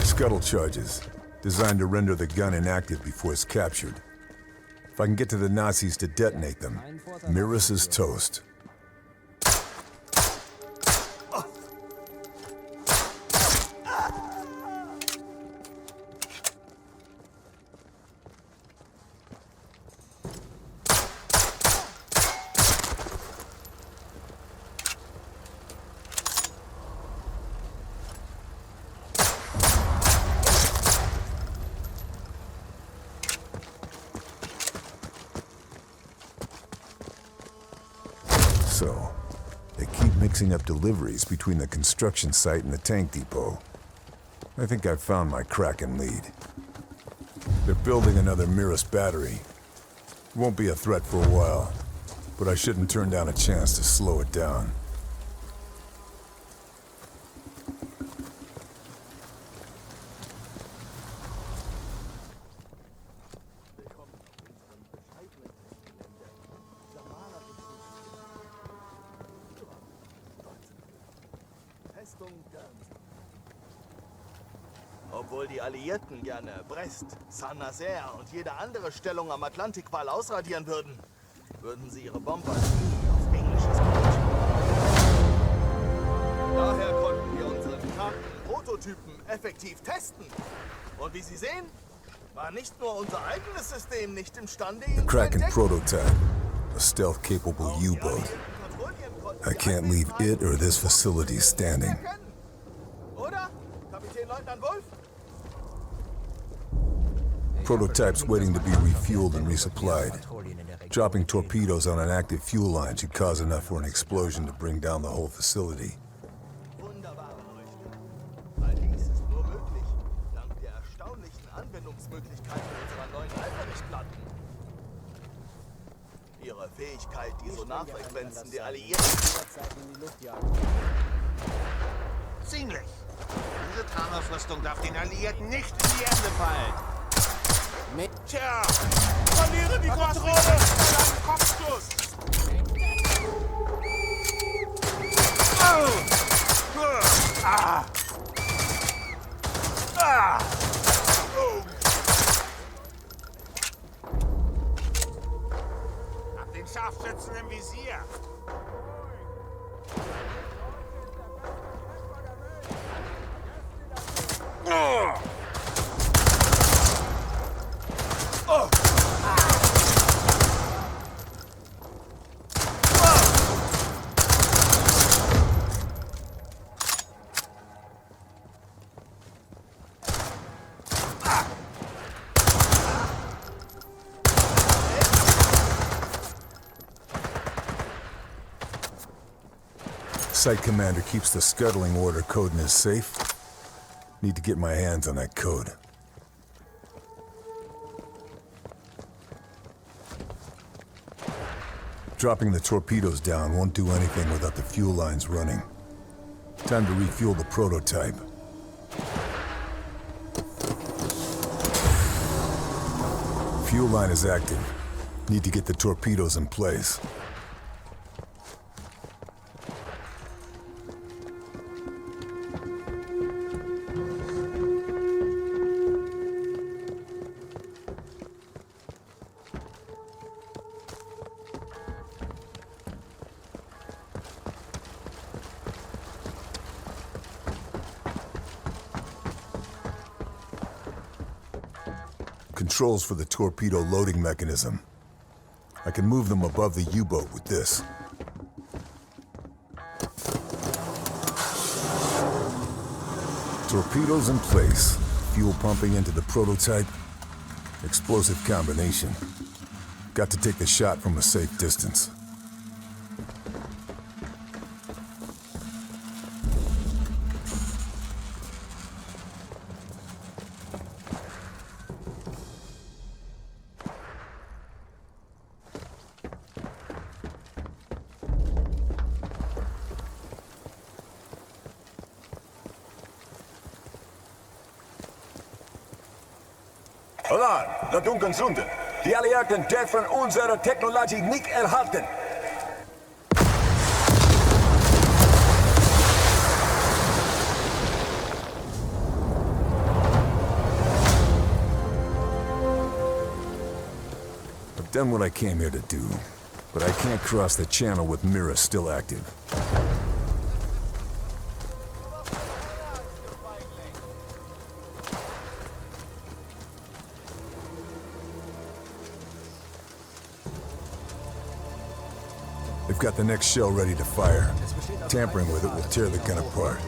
Scuttle charges, designed to render the gun inactive before it's captured. If I can get to the Nazis to detonate them, Mirus is toast. So, they keep mixing up deliveries between the construction site and the tank depot. I think I've found my Kraken lead. They're building another Mirus battery. Won't be a threat for a while, but I shouldn't turn down a chance to slow it down. Obwohl die Alliierten gerne Brest, Saint-Nazaire und jede andere Stellung am Atlantikwall ausradieren würden, würden sie ihre Bomber nie auf englisches Gebiet schicken. Daher konnten wir unseren kranken Prototypen effektiv testen. Und wie Sie sehen, war nicht nur unser eigenes System nicht imstande, ihn The zu Kraken entdecken. prototype, a stealth-capable U-boat. I can't leave it or this facility standing. Oder, Kapitän Leutnant Wolf? Prototype's waiting to be refueled and resupplied. Dropping torpedoes on an active fuel line should cause enough for an explosion to bring down the whole facility. Wunderbare Berichte. All dies ist nur möglich, dank der erstaunlichen Anwendungsmöglichkeiten unserer neuen Alpha-Lichtplatten. Ihre Fähigkeit, die Sonarfrequenzen der Alliierten Ziemlich. Diese Tarnausrüstung darf den Alliierten nicht in die Hände fallen. Tja, verliere die Kontrolle! Kopfstoß! Hab den Scharfschützen im Visier! Site commander keeps the scuttling order code in his safe. Need to get my hands on that code. Dropping the torpedoes down won't do anything without the fuel lines running. Time to refuel the prototype. Fuel line is active. Need to get the torpedoes in place. Controls for the torpedo loading mechanism. I can move them above the U-boat with this. Torpedoes in place. Fuel pumping into the prototype. Explosive combination. Got to take the shot from a safe distance. Alarm! Der Dunkeln Sunde. Die Alliierten dürfen unsere Technologie nicht erhalten. I've done what I came here to do, but I can't cross the channel with Mira still active. They've got the next shell ready to fire. Tampering with it will tear the gun apart.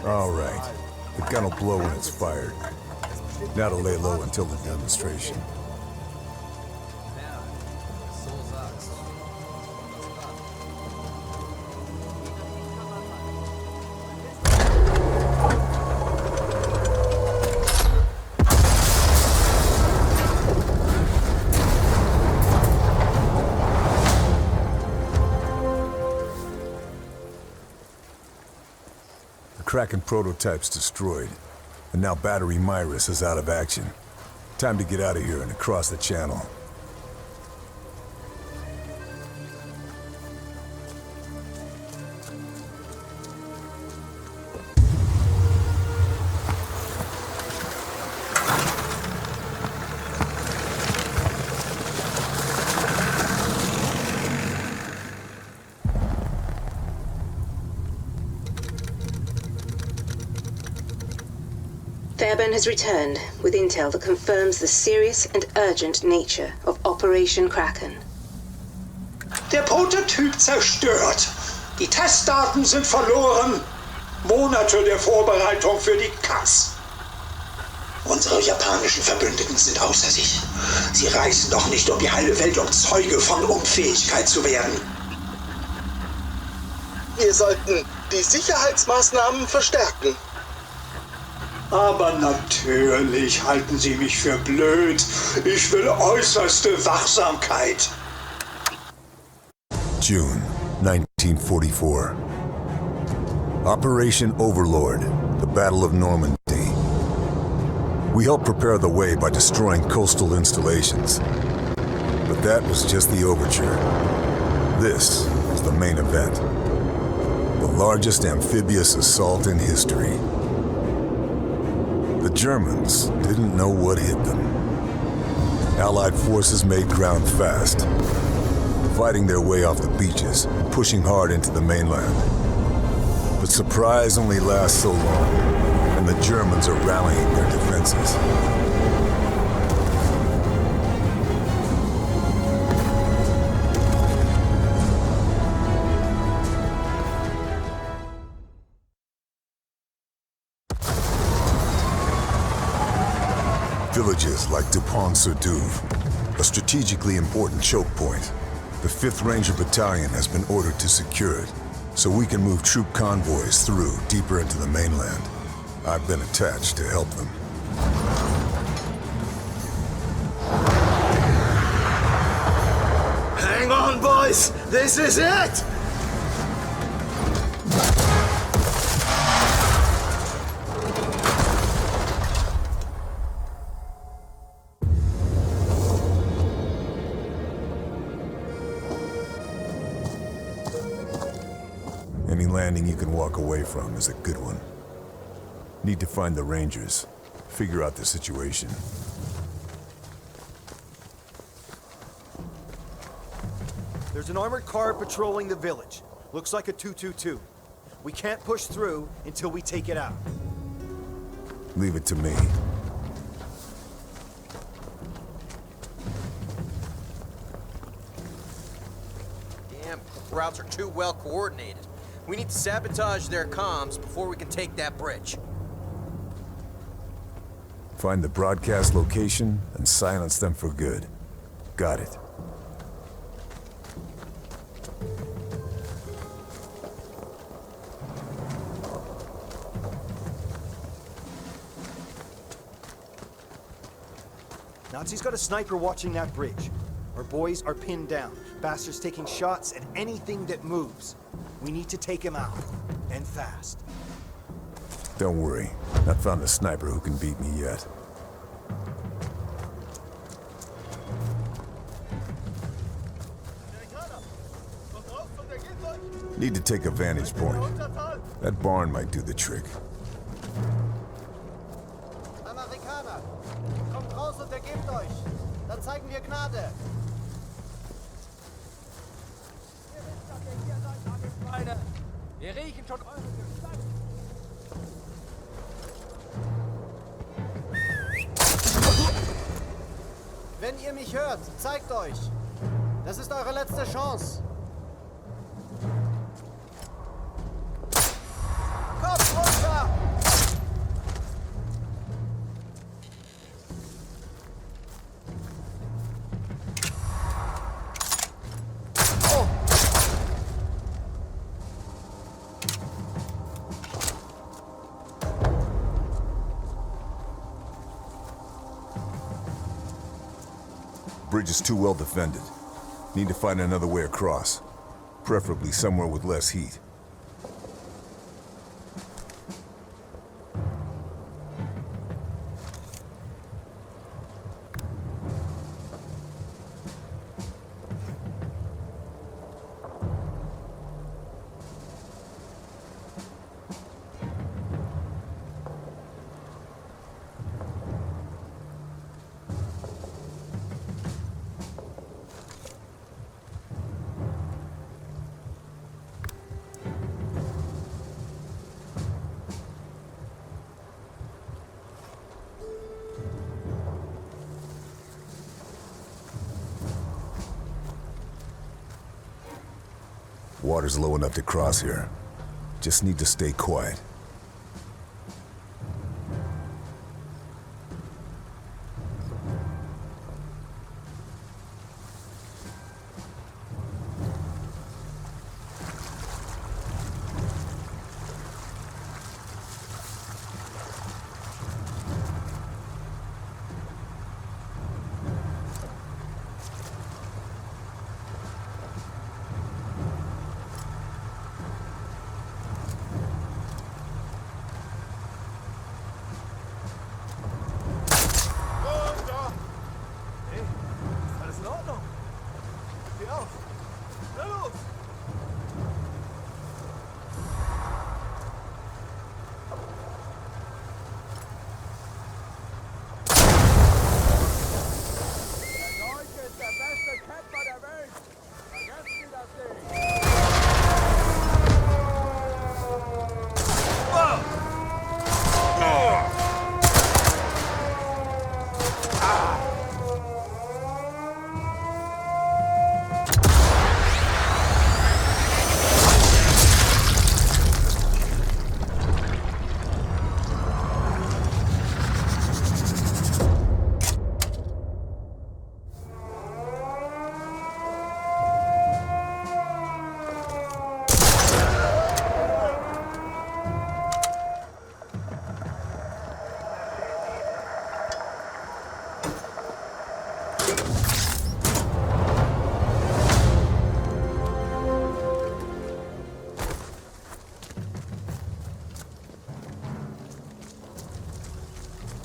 All right. The gun will blow when it's fired. Now to lay low until the demonstration. Kraken prototype's destroyed, and now Battery Myris is out of action. Time to get out of here and across the channel. Fairbairn has returned with intel that confirms the serious and urgent nature of Operation Kraken. Der Prototyp zerstört. Die Testdaten sind verloren. Monate der Vorbereitung für die Katz. Unsere japanischen Verbündeten sind außer sich. Sie reisen doch nicht um die halbe Welt, um Zeuge von Unfähigkeit zu werden. Wir sollten die Sicherheitsmaßnahmen verstärken. Aber natürlich halten Sie mich für blöd. Ich will äußerste Wachsamkeit. June 1944. Operation Overlord, the Battle of Normandy. We helped prepare the way by destroying coastal installations. But that was just the overture. This was the main event. The largest amphibious assault in history. The Germans didn't know what hit them. Allied forces made ground fast, fighting their way off the beaches, pushing hard into the mainland. But surprise only lasts so long, and the Germans are rallying their defenses. Villages like Dupont-sur-Douve, a strategically important choke point. The 5th Ranger Battalion has been ordered to secure it, so we can move troop convoys through deeper into the mainland. I've been attached to help them. Hang on, boys! This is it! Any landing you can walk away from is a good one. Need to find the Rangers, figure out the situation. There's an armored car patrolling the village. Looks like a 222. We can't push through until we take it out. Leave it to me. Damn, routes are too well coordinated. We need to sabotage their comms before we can take that bridge. Find the broadcast location and silence them for good. Got it. Nazi's got a sniper watching that bridge. Our boys are pinned down. Bastards taking shots at anything that moves. We need to take him out. And fast. Don't worry. Not found a sniper who can beat me yet. Need to take a vantage point. That barn might do the trick. Amerikaner, kommt raus und ergebt euch. Dann zeigen wir Gnade. Ihr wisst, dass ihr hier seid, Tagesschweine. Wir riechen schon eure Gestank. Wenn ihr mich hört, zeigt euch. Das ist eure letzte Chance. Kopf runter! Oh! Bridge is too well defended. Need to find another way across. Preferably somewhere with less heat. Water's low enough to cross here. Just need to stay quiet.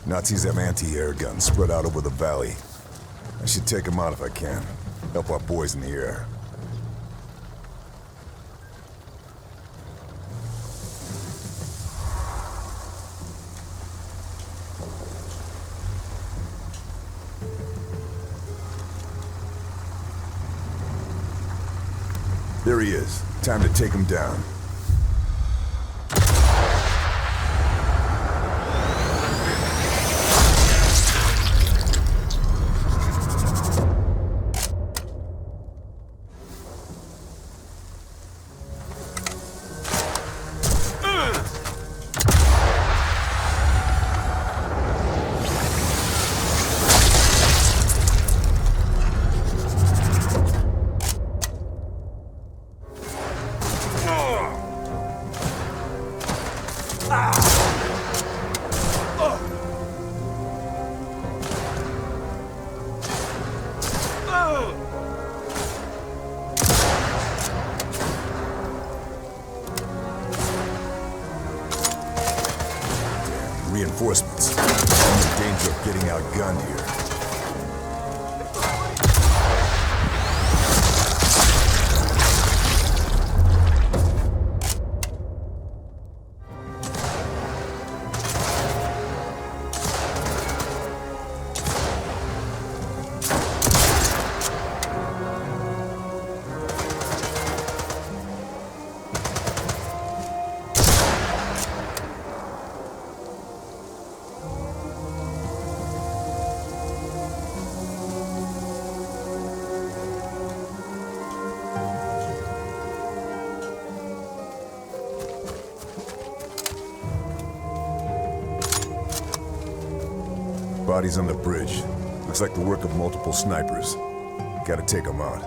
Nazis have anti-air guns spread out over the valley. I should take them out if I can. Help our boys in the air. There he is. Time to take him down. outgunned here. Bodies on the bridge. Looks like the work of multiple snipers. Gotta take them out.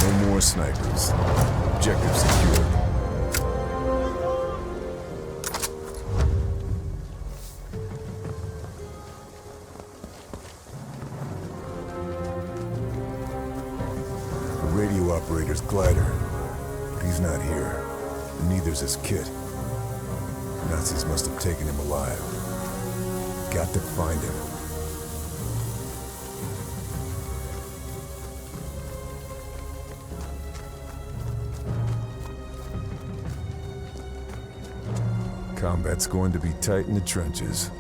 No more snipers. Objective secured. Radio operator's glider. But he's not here. Neither's his kit. Nazis must have taken him alive. Got to find him. Combat's going to be tight in the trenches.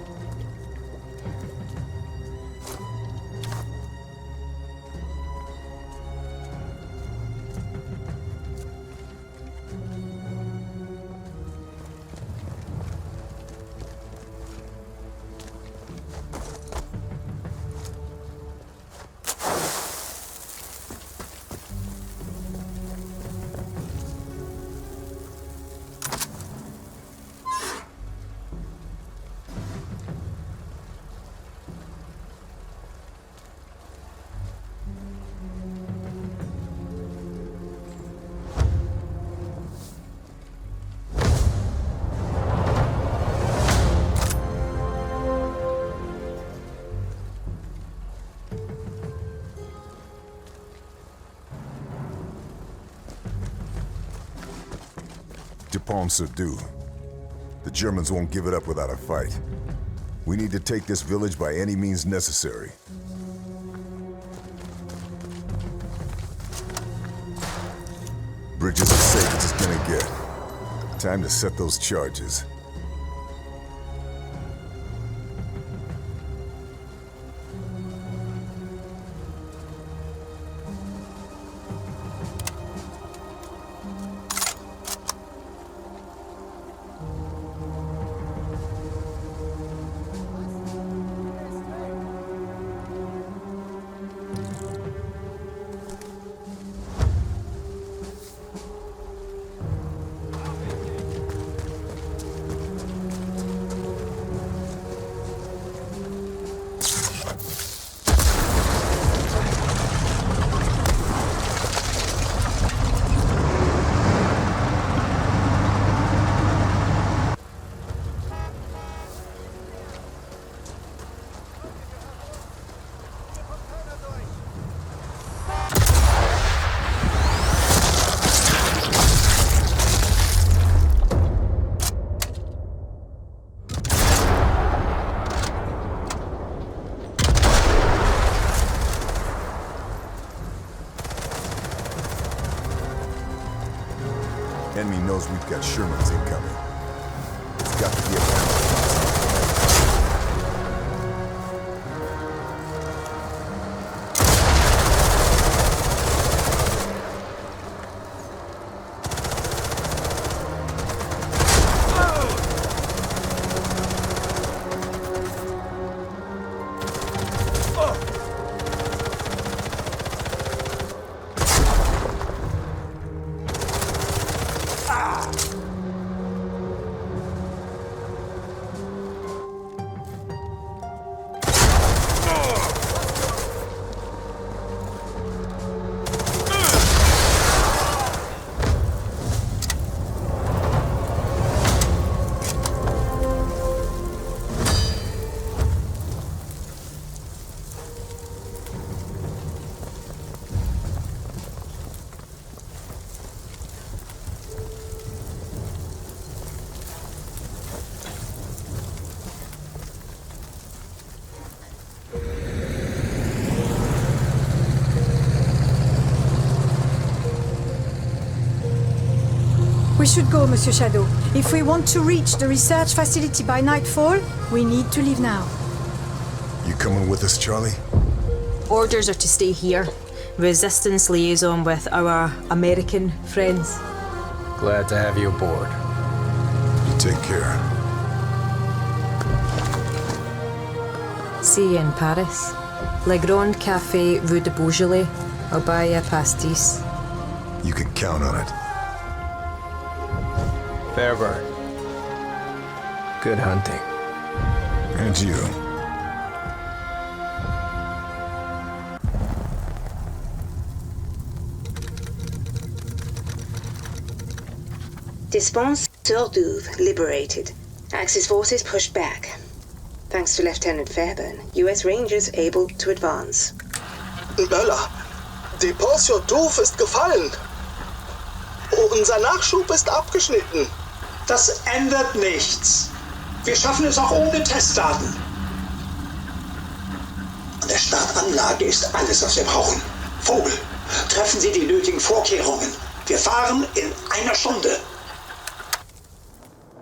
Palm Subdue. The Germans won't give it up without a fight. We need to take this village by any means necessary. Bridge is as safe as it's gonna get. Time to set those charges. Enemy knows we've got Shermans incoming. It's got to be a balance. We should go, Monsieur Shadow. If we want to reach the research facility by nightfall, we need to leave now. You coming with us, Charlie? Orders are to stay here. Resistance liaison with our American friends. Glad to have you aboard. You take care. See you in Paris. Le Grand Café Rue de Beaujolais. I'll buy you a pastis. You can count on it. Fairburn. Good hunting. And you. Dispense-sur-Douve liberated. Axis forces pushed back. Thanks to Lieutenant Fairburn, US Rangers able to advance. Bella, Dispense-sur-Douve ist gefallen. Unser Nachschub ist abgeschnitten. Das ändert nichts. Wir schaffen es auch ohne Testdaten. An der Startanlage ist alles, was wir brauchen. Vogel, treffen Sie die nötigen Vorkehrungen. Wir fahren in einer Stunde.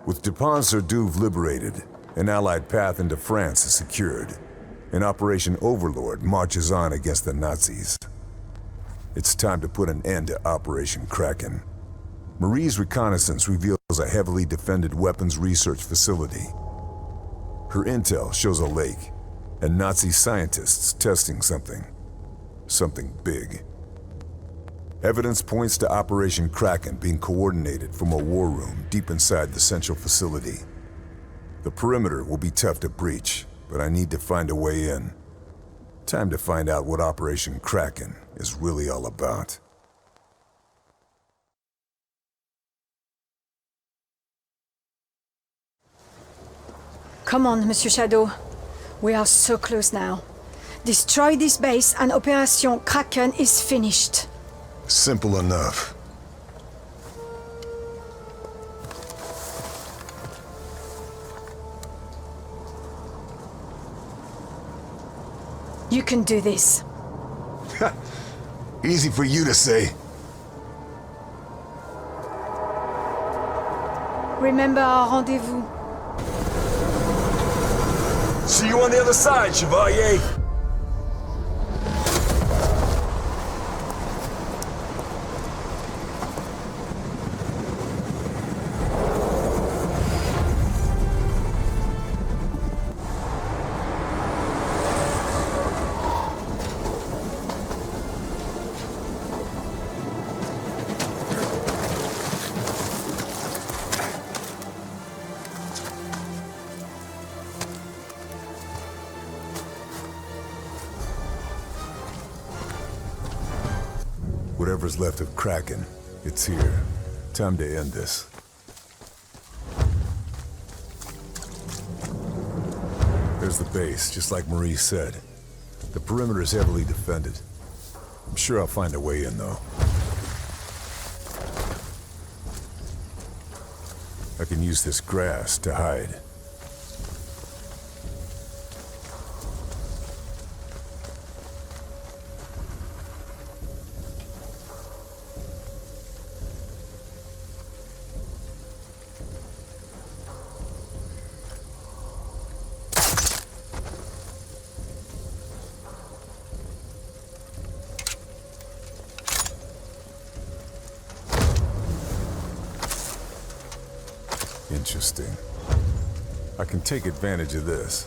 With Dispense-sur-Douve liberated, an Allied path into France is secured, and Operation Overlord marches on against the Nazis. It's time to put an end to Operation Kraken. Marie's reconnaissance reveals a heavily defended weapons research facility. Her intel shows a lake, and Nazi scientists testing something. Something big. Evidence points to Operation Kraken being coordinated from a war room deep inside the central facility. The perimeter will be tough to breach, but I need to find a way in. Time to find out what Operation Kraken is really all about. Come on, Monsieur Shadow. We are so close now. Destroy this base and Operation Kraken is finished. Simple enough. You can do this. Easy for you to say. Remember our rendezvous. See you on the other side, Chevalier. Whatever's left of Kraken, it's here. Time to end this. There's the base, just like Marie said. The perimeter is heavily defended. I'm sure I'll find a way in, though. I can use this grass to hide. Interesting. I can take advantage of this.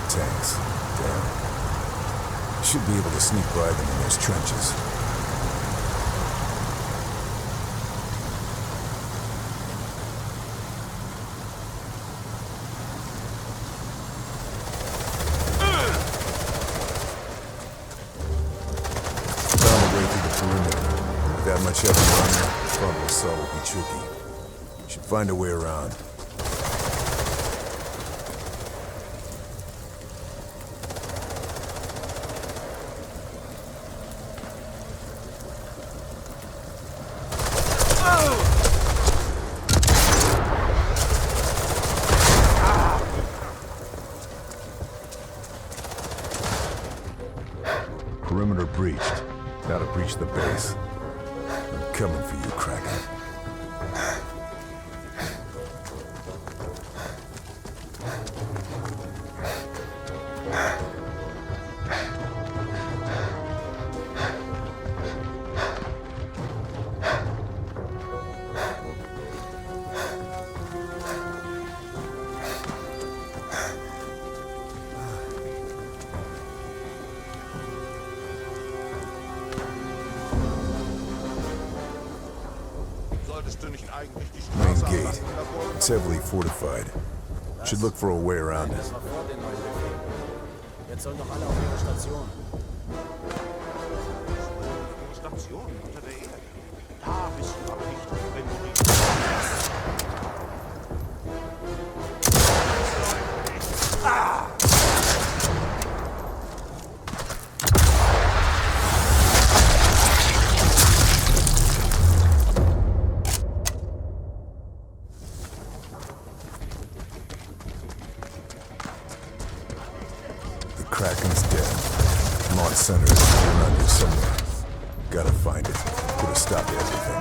Tanks. Damn. Should be able to sneak by them in those trenches. Much heavy armor, probably assault will be tricky. Should find a way around. to breach the base. I'm coming for you, Kraken. Main gate. It's heavily fortified. Should look for a way around it. Jetzt sollen doch alle auf ihre Station. Station unter der Erde. Da bist du aber nicht, wenn du nicht... Ah! Kraken's dead. I'm on center. It's around here somewhere. Gotta find it. Put a stop to everything.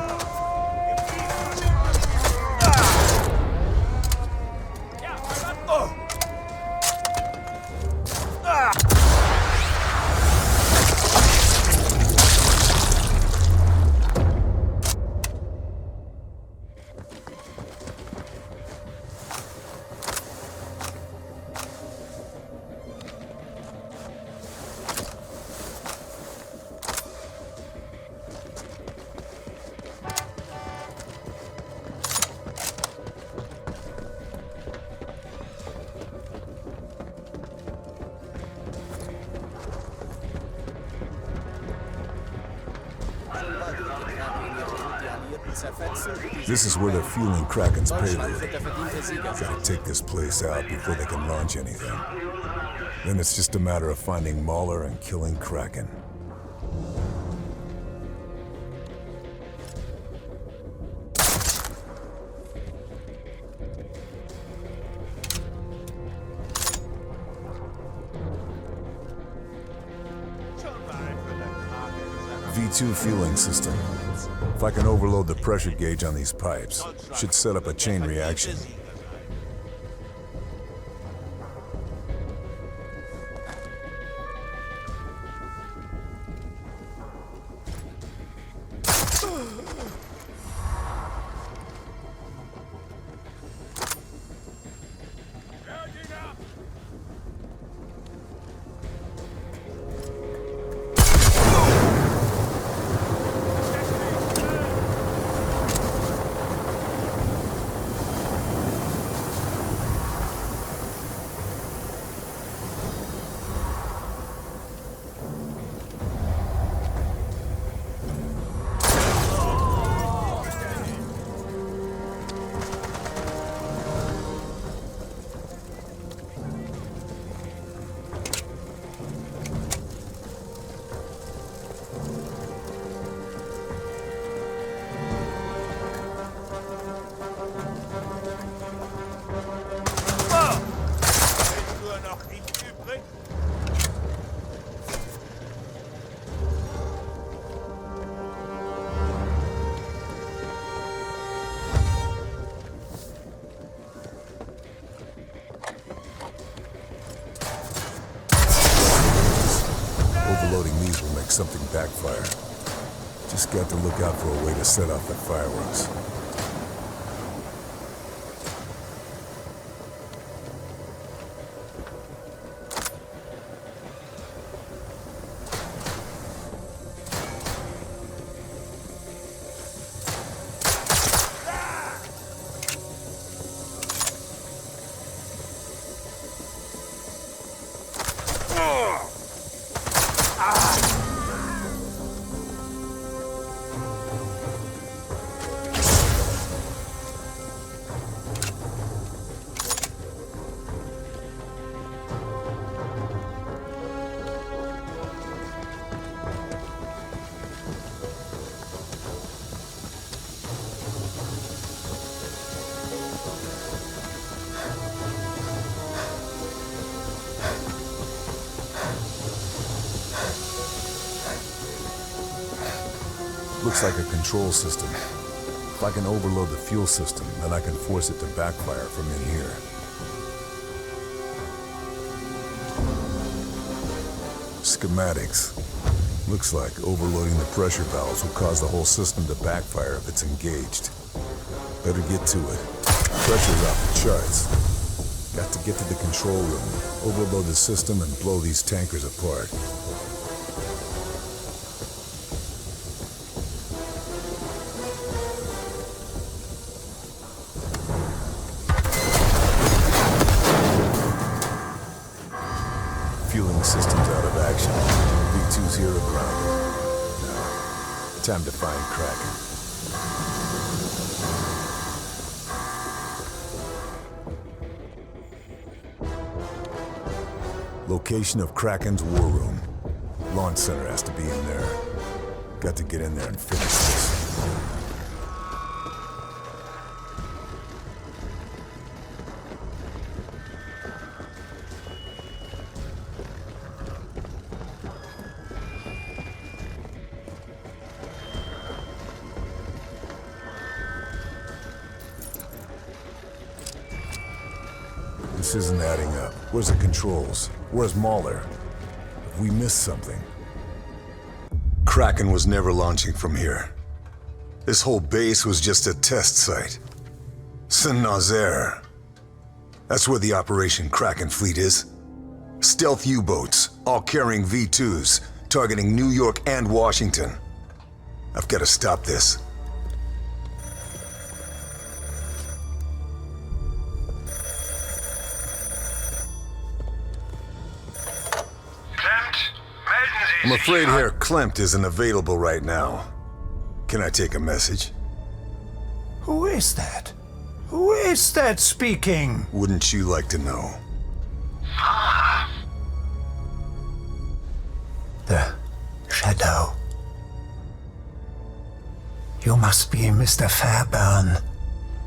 This is where they're fueling Kraken's payload. Gotta take this place out before they can launch anything. Then it's just a matter of finding Mauler and killing Kraken. V2 fueling system. If I can overload the pressure gauge on these pipes, should set up a chain reaction. Overloading these will make something backfire. Just got to look out for a way to set off the fireworks. Looks like a control system. If I can overload the fuel system, then I can force it to backfire from in here. Schematics. Looks like overloading the pressure valves will cause the whole system to backfire if it's engaged. Better get to it. Pressure's off the charts. Got to get to the control room, overload the system, and blow these tankers apart. Fueling system's out of action. V2's here aground. Now, time to find Kraken. Location of Kraken's war room. Launch center has to be in there. Got to get in there and finish this. This isn't adding up. Where's the controls? Where's Mahler? Have we missed something? Kraken was never launching from here. This whole base was just a test site. Saint-Nazaire. That's where the Operation Kraken fleet is. Stealth U-boats, all carrying V2s, targeting New York and Washington. I've got to stop this. I'm afraid Herr Klempt isn't available right now. Can I take a message? Who is that? Who is that speaking? Wouldn't you like to know? The Shadow. You must be Mr. Fairburn,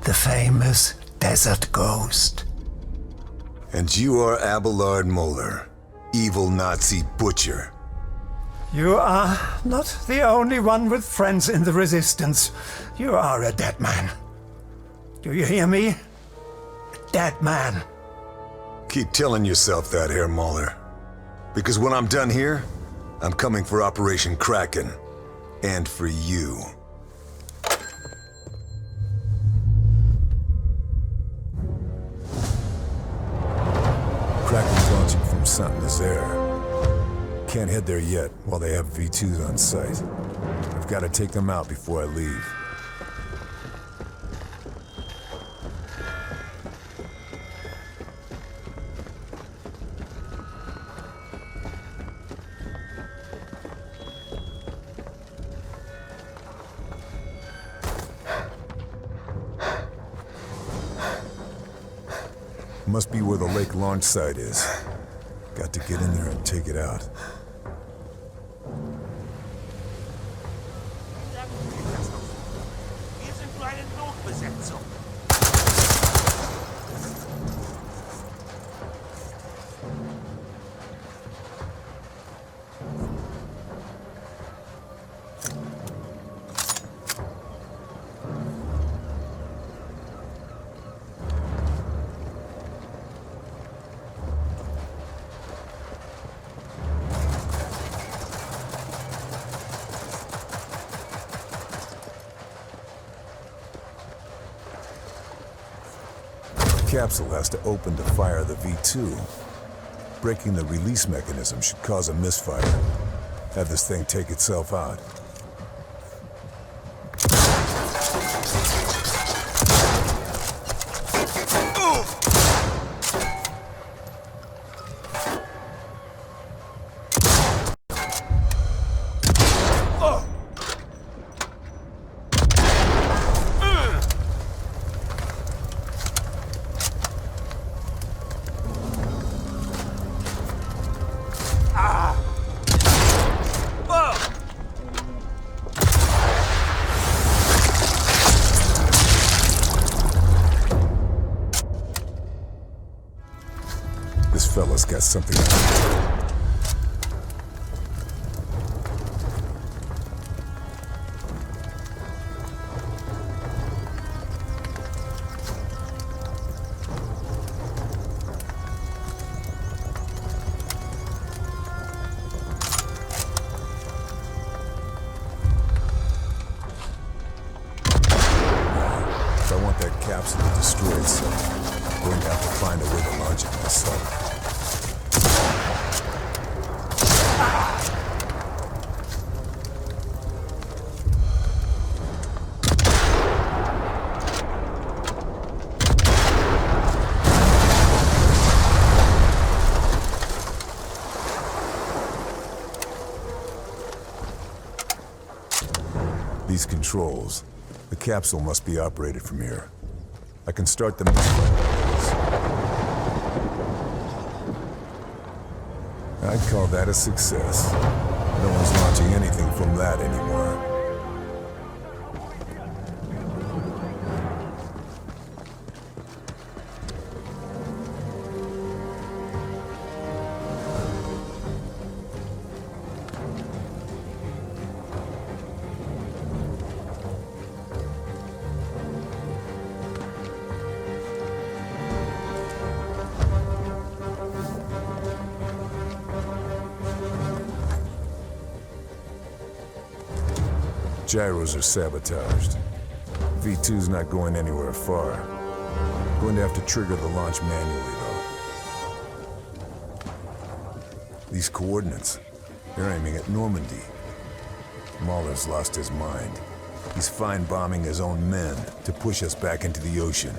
the famous desert ghost. And you are Abelard Moeller, evil Nazi butcher. You are not the only one with friends in the Resistance. You are a dead man. Do you hear me? A dead man. Keep telling yourself that, Herr Mahler. Because when I'm done here, I'm coming for Operation Kraken. And for you. Kraken's launching from Saint-Nazaire. Can't head there yet while they have V2s on site. I've got to take them out before I leave. Must be where the lake launch site is. Got to get in there and take it out. Capsule has to open to fire the V2. Breaking the release mechanism should cause a misfire. Have this thing take itself out. This fella's got something on him. want that capsule to destroy itself. I'm going to have to find a way to launch it myself. These controls. The capsule must be operated from here. I can start the mission. I'd call that a success. No one's launching anything from that anymore. Gyros are sabotaged. V2's not going anywhere far. Going to have to trigger the launch manually, though. These coordinates, they're aiming at Normandy. Mahler's lost his mind. He's fine bombing his own men to push us back into the ocean.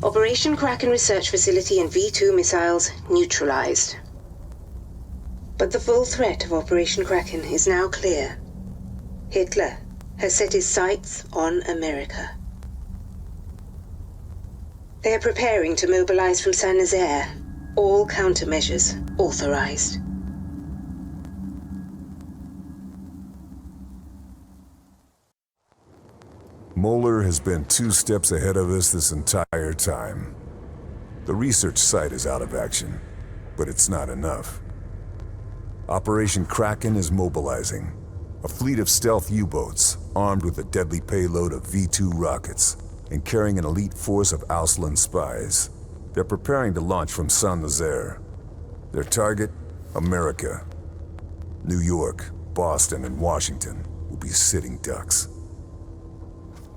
Operation Kraken Research Facility and V2 missiles neutralized. But the full threat of Operation Kraken is now clear. Hitler has set his sights on America. They are preparing to mobilize from Saint-Nazaire, all countermeasures authorized. Moeller has been 2 steps ahead of us this entire time. The research site is out of action, but it's not enough. Operation Kraken is mobilizing. A fleet of stealth U-boats, armed with a deadly payload of V2 rockets, and carrying an elite force of Auslan spies. They're preparing to launch from Saint-Nazaire. Their target? America. New York, Boston, and Washington will be sitting ducks.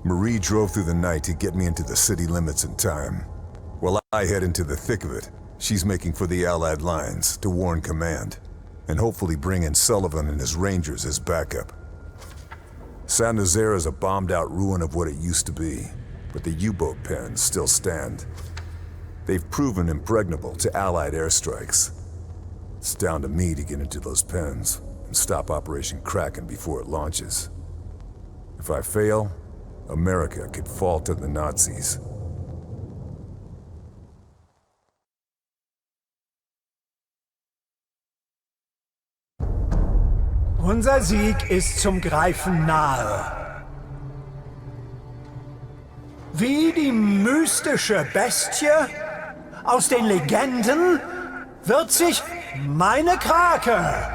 Marie drove through the night to get me into the city limits in time. While I head into the thick of it, she's making for the Allied lines to warn command, and hopefully bring in Sullivan and his Rangers as backup. Saint Nazaire is a bombed-out ruin of what it used to be, but the U-boat pens still stand. They've proven impregnable to Allied airstrikes. It's down to me to get into those pens and stop Operation Kraken before it launches. If I fail, America could fall to the Nazis. Unser Sieg ist zum Greifen nahe. Wie die mystische Bestie aus den Legenden wird sich meine Krake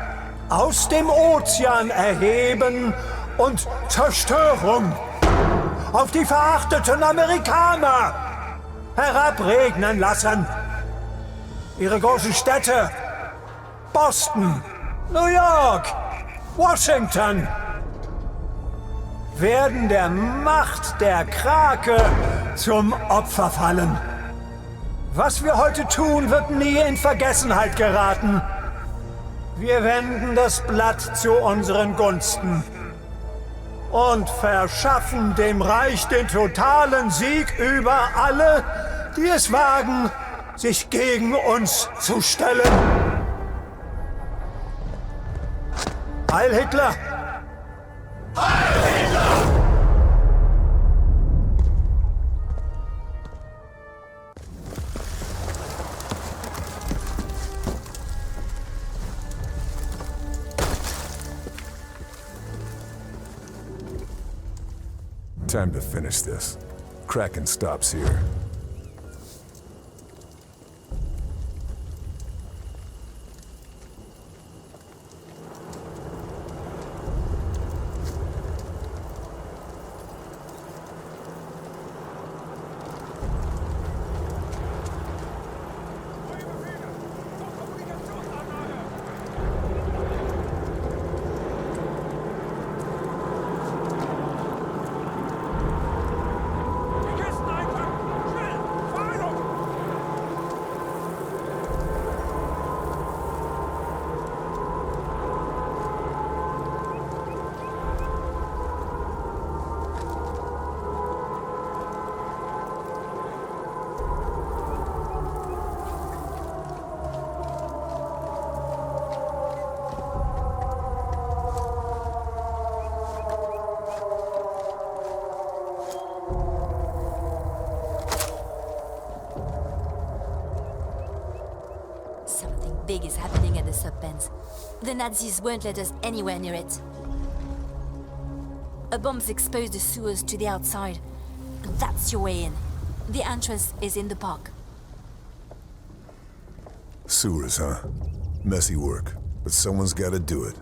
aus dem Ozean erheben und Zerstörung auf die verachteten Amerikaner herabregnen lassen. Ihre großen Städte, Boston, New York, Washington, werden der Macht der Krake zum Opfer fallen. Was wir heute tun, wird nie in Vergessenheit geraten. Wir wenden das Blatt zu unseren Gunsten und verschaffen dem Reich den totalen Sieg über alle, die es wagen, sich gegen uns zu stellen. Heil Hitler! Heil Hitler! Time to finish this. Kraken stops here. Big is happening at the sub-pens. The Nazis won't let us anywhere near it. A bomb's exposed the sewers to the outside. That's your way in. The entrance is in the park. Sewers, huh? Messy work, but someone's gotta do it.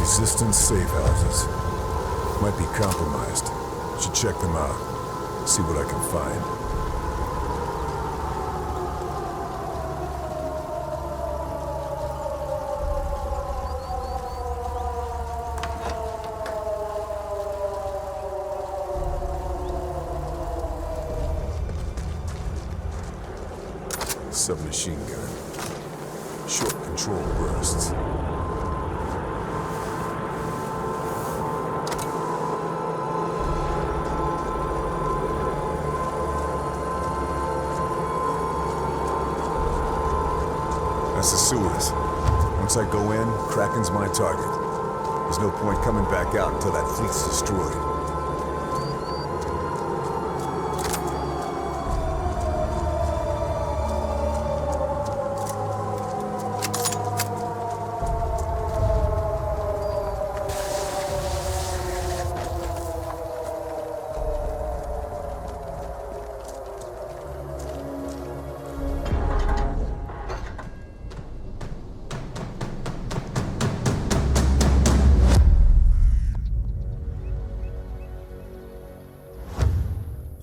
Resistance safe houses. Might be compromised. Should check them out. See what I can find. Submachine gun. Short control bursts. That's the sewers. Once I go in, Kraken's my target. There's no point coming back out until that fleet's destroyed.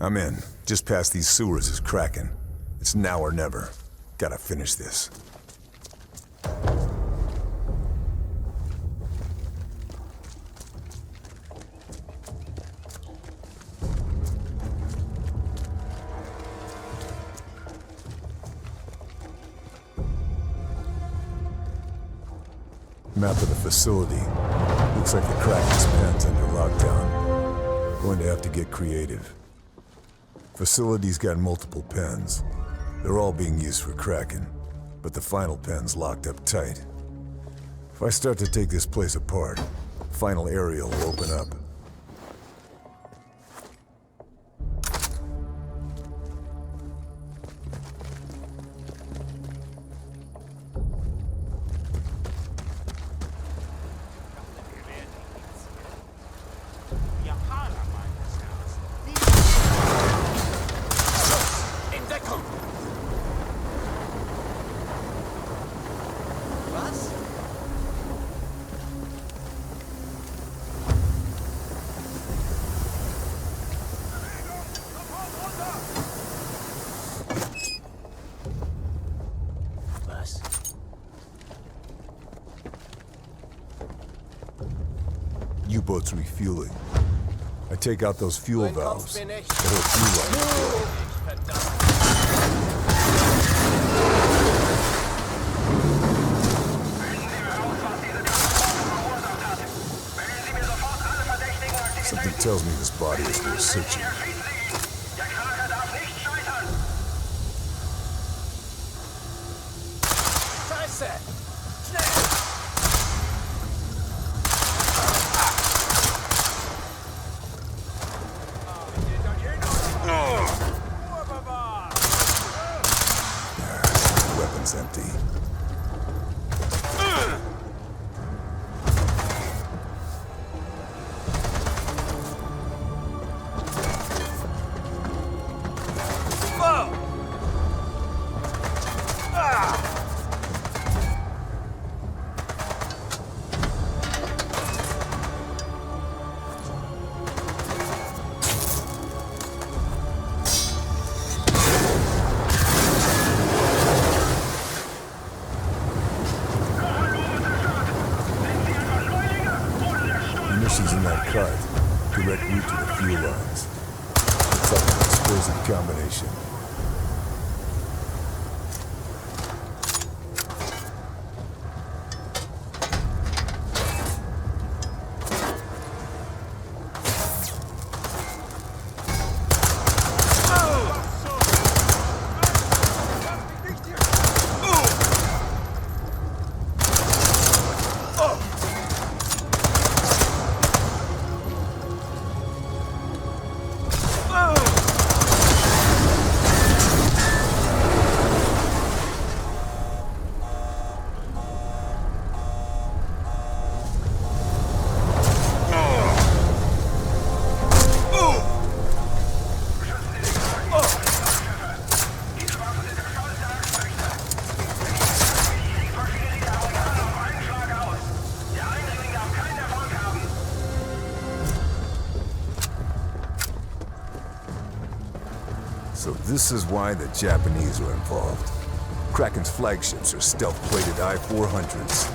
I'm in. Just past these sewers is Kraken. It's now or never. Gotta finish this. Map of the facility. Looks like the Kraken's pen's under lockdown. Going to have to get creative. Facility's got multiple pens. They're all being used for Kraken, but the final pen's locked up tight. If I start to take this place apart, final area will open up. U-boat's refueling. I take out those fuel valves. It'll fuel Something tells me this body is worth searching. Weapon's empty. Munitions in that cart. Direct route to the fuel lines. It's like an explosive combination. So this is why the Japanese are involved. Kraken's flagships are stealth-plated I-400s.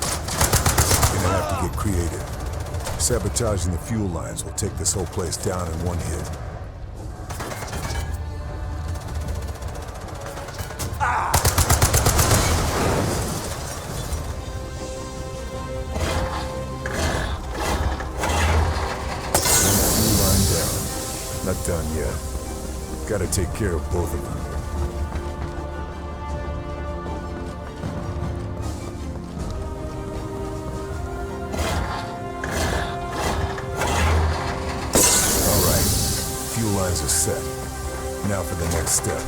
Gonna have to get creative. Sabotaging the fuel lines will take this whole place down in one hit. Not done yet. Gotta take care of both of them. Alright. Fuel lines are set. Now for the next step.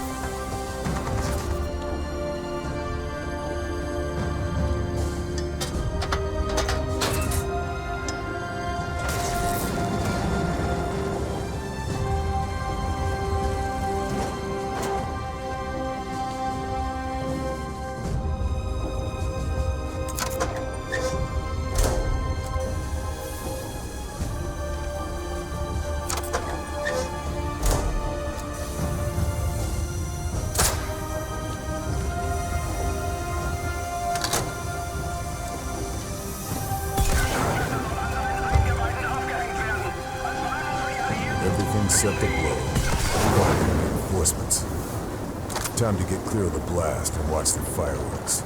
Everything's set to blow. Reinforcements. Time to get clear of the blast and watch the fireworks.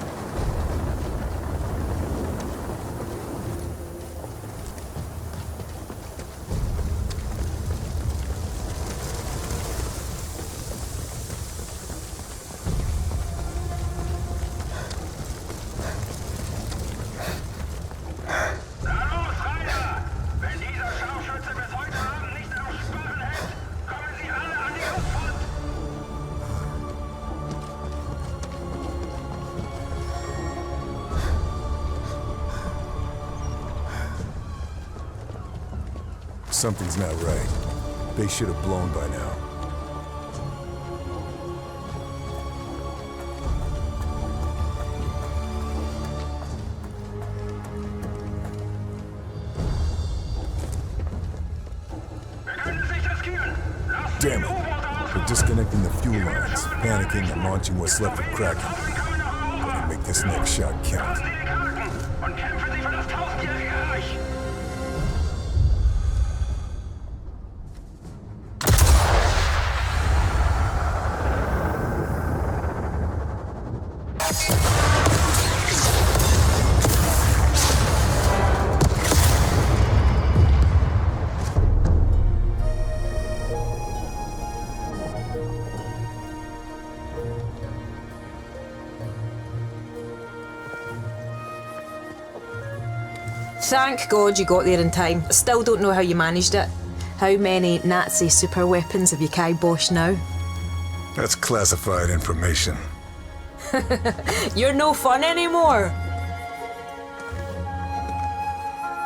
Something's not right. They should have blown by now. Damn it! They're disconnecting the fuel lines, panicking and launching what's left of Kraken. Gotta make this next shot count. Thank God you got there in time. I still don't know how you managed it. How many Nazi super weapons have you kiboshed now? That's classified information. You're no fun anymore.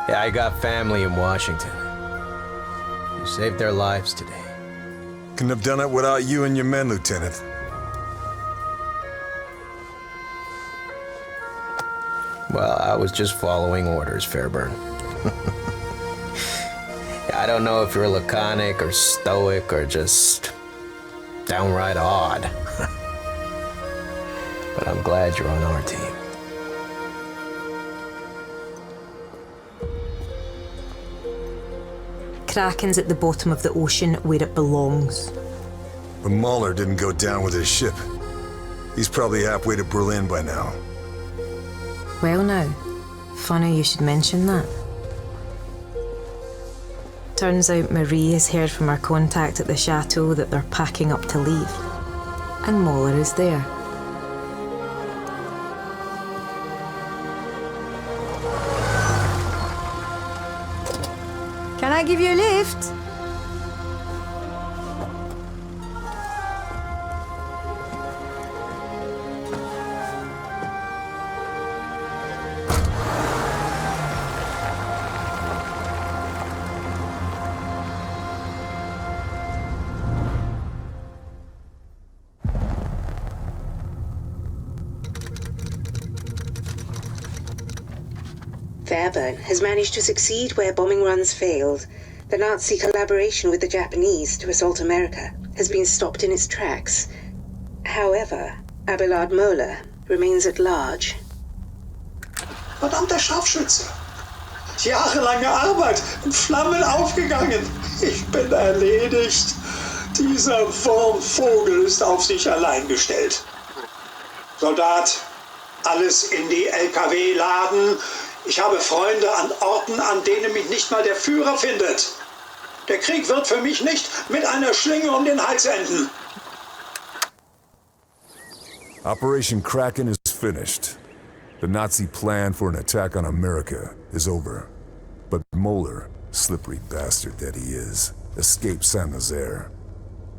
Yeah, I got family in Washington. You saved their lives today. Couldn't have done it without you and your men, Lieutenant. Well, I was just following orders, Fairburn. I don't know if you're laconic or stoic or just downright odd. But I'm glad you're on our team. Kraken's at the bottom of the ocean where it belongs. But Mahler didn't go down with his ship. He's probably halfway to Berlin by now. Well now, funny you should mention that. Turns out Marie has heard from our contact at the chateau that they're packing up to leave. And Mahler is there. Can I give you a lift? Fairburn has managed to succeed where bombing runs failed. The Nazi collaboration with the Japanese to assault America. has been stopped in its tracks. However, Abelard Moeller remains at large. Verdammter Scharfschütze! Jahrelange Arbeit in Flammen aufgegangen. Ich bin erledigt. Dieser Wurmvogel ist auf sich allein gestellt. Soldat, alles in die LKW laden. Ich habe Freunde an Orten, an denen mich nicht mal der Führer findet. Der Krieg wird für mich nicht mit einer Schlinge um den Hals enden. Operation Kraken is finished. The Nazi plan for an attack on America is over. But Moeller, slippery bastard that he is, escaped Saint-Nazaire.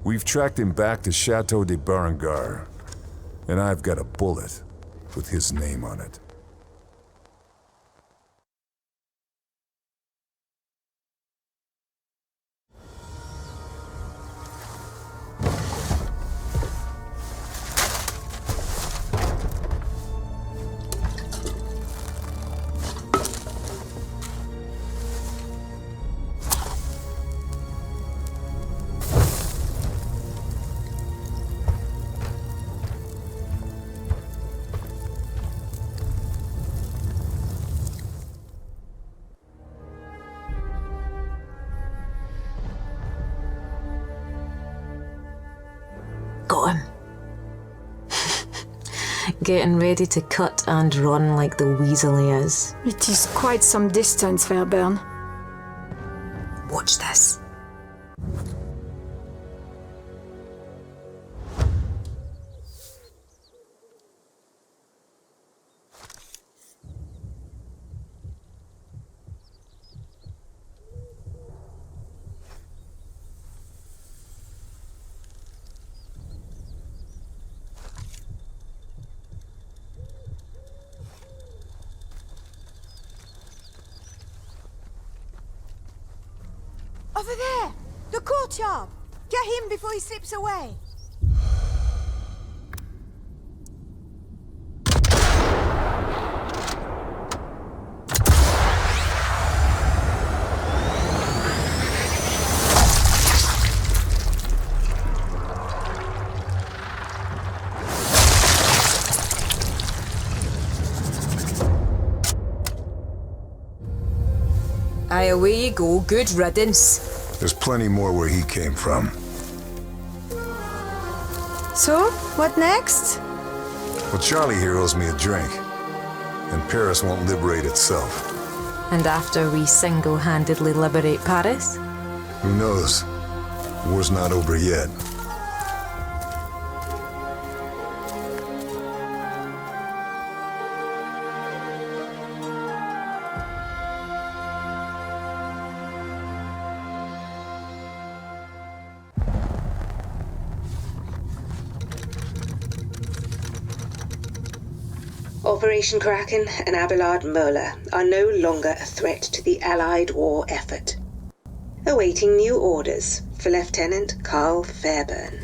We've tracked him back to Chateau de Berengar, and I've got a bullet with his name on it. Got him. Getting ready to cut and run like the weasel he is. It is quite some distance, Fairburn. Watch this. Over there! The courtyard! Get him before he slips away! Aye, away you go. Good riddance. There's plenty more where he came from. So, what next? Well, Charlie here owes me a drink. And Paris won't liberate itself. And after we single-handedly liberate Paris? Who knows? War's not over yet. Operation Kraken and Abelard Moeller are no longer a threat to the Allied war effort. Awaiting new orders for Lieutenant Carl Fairburn.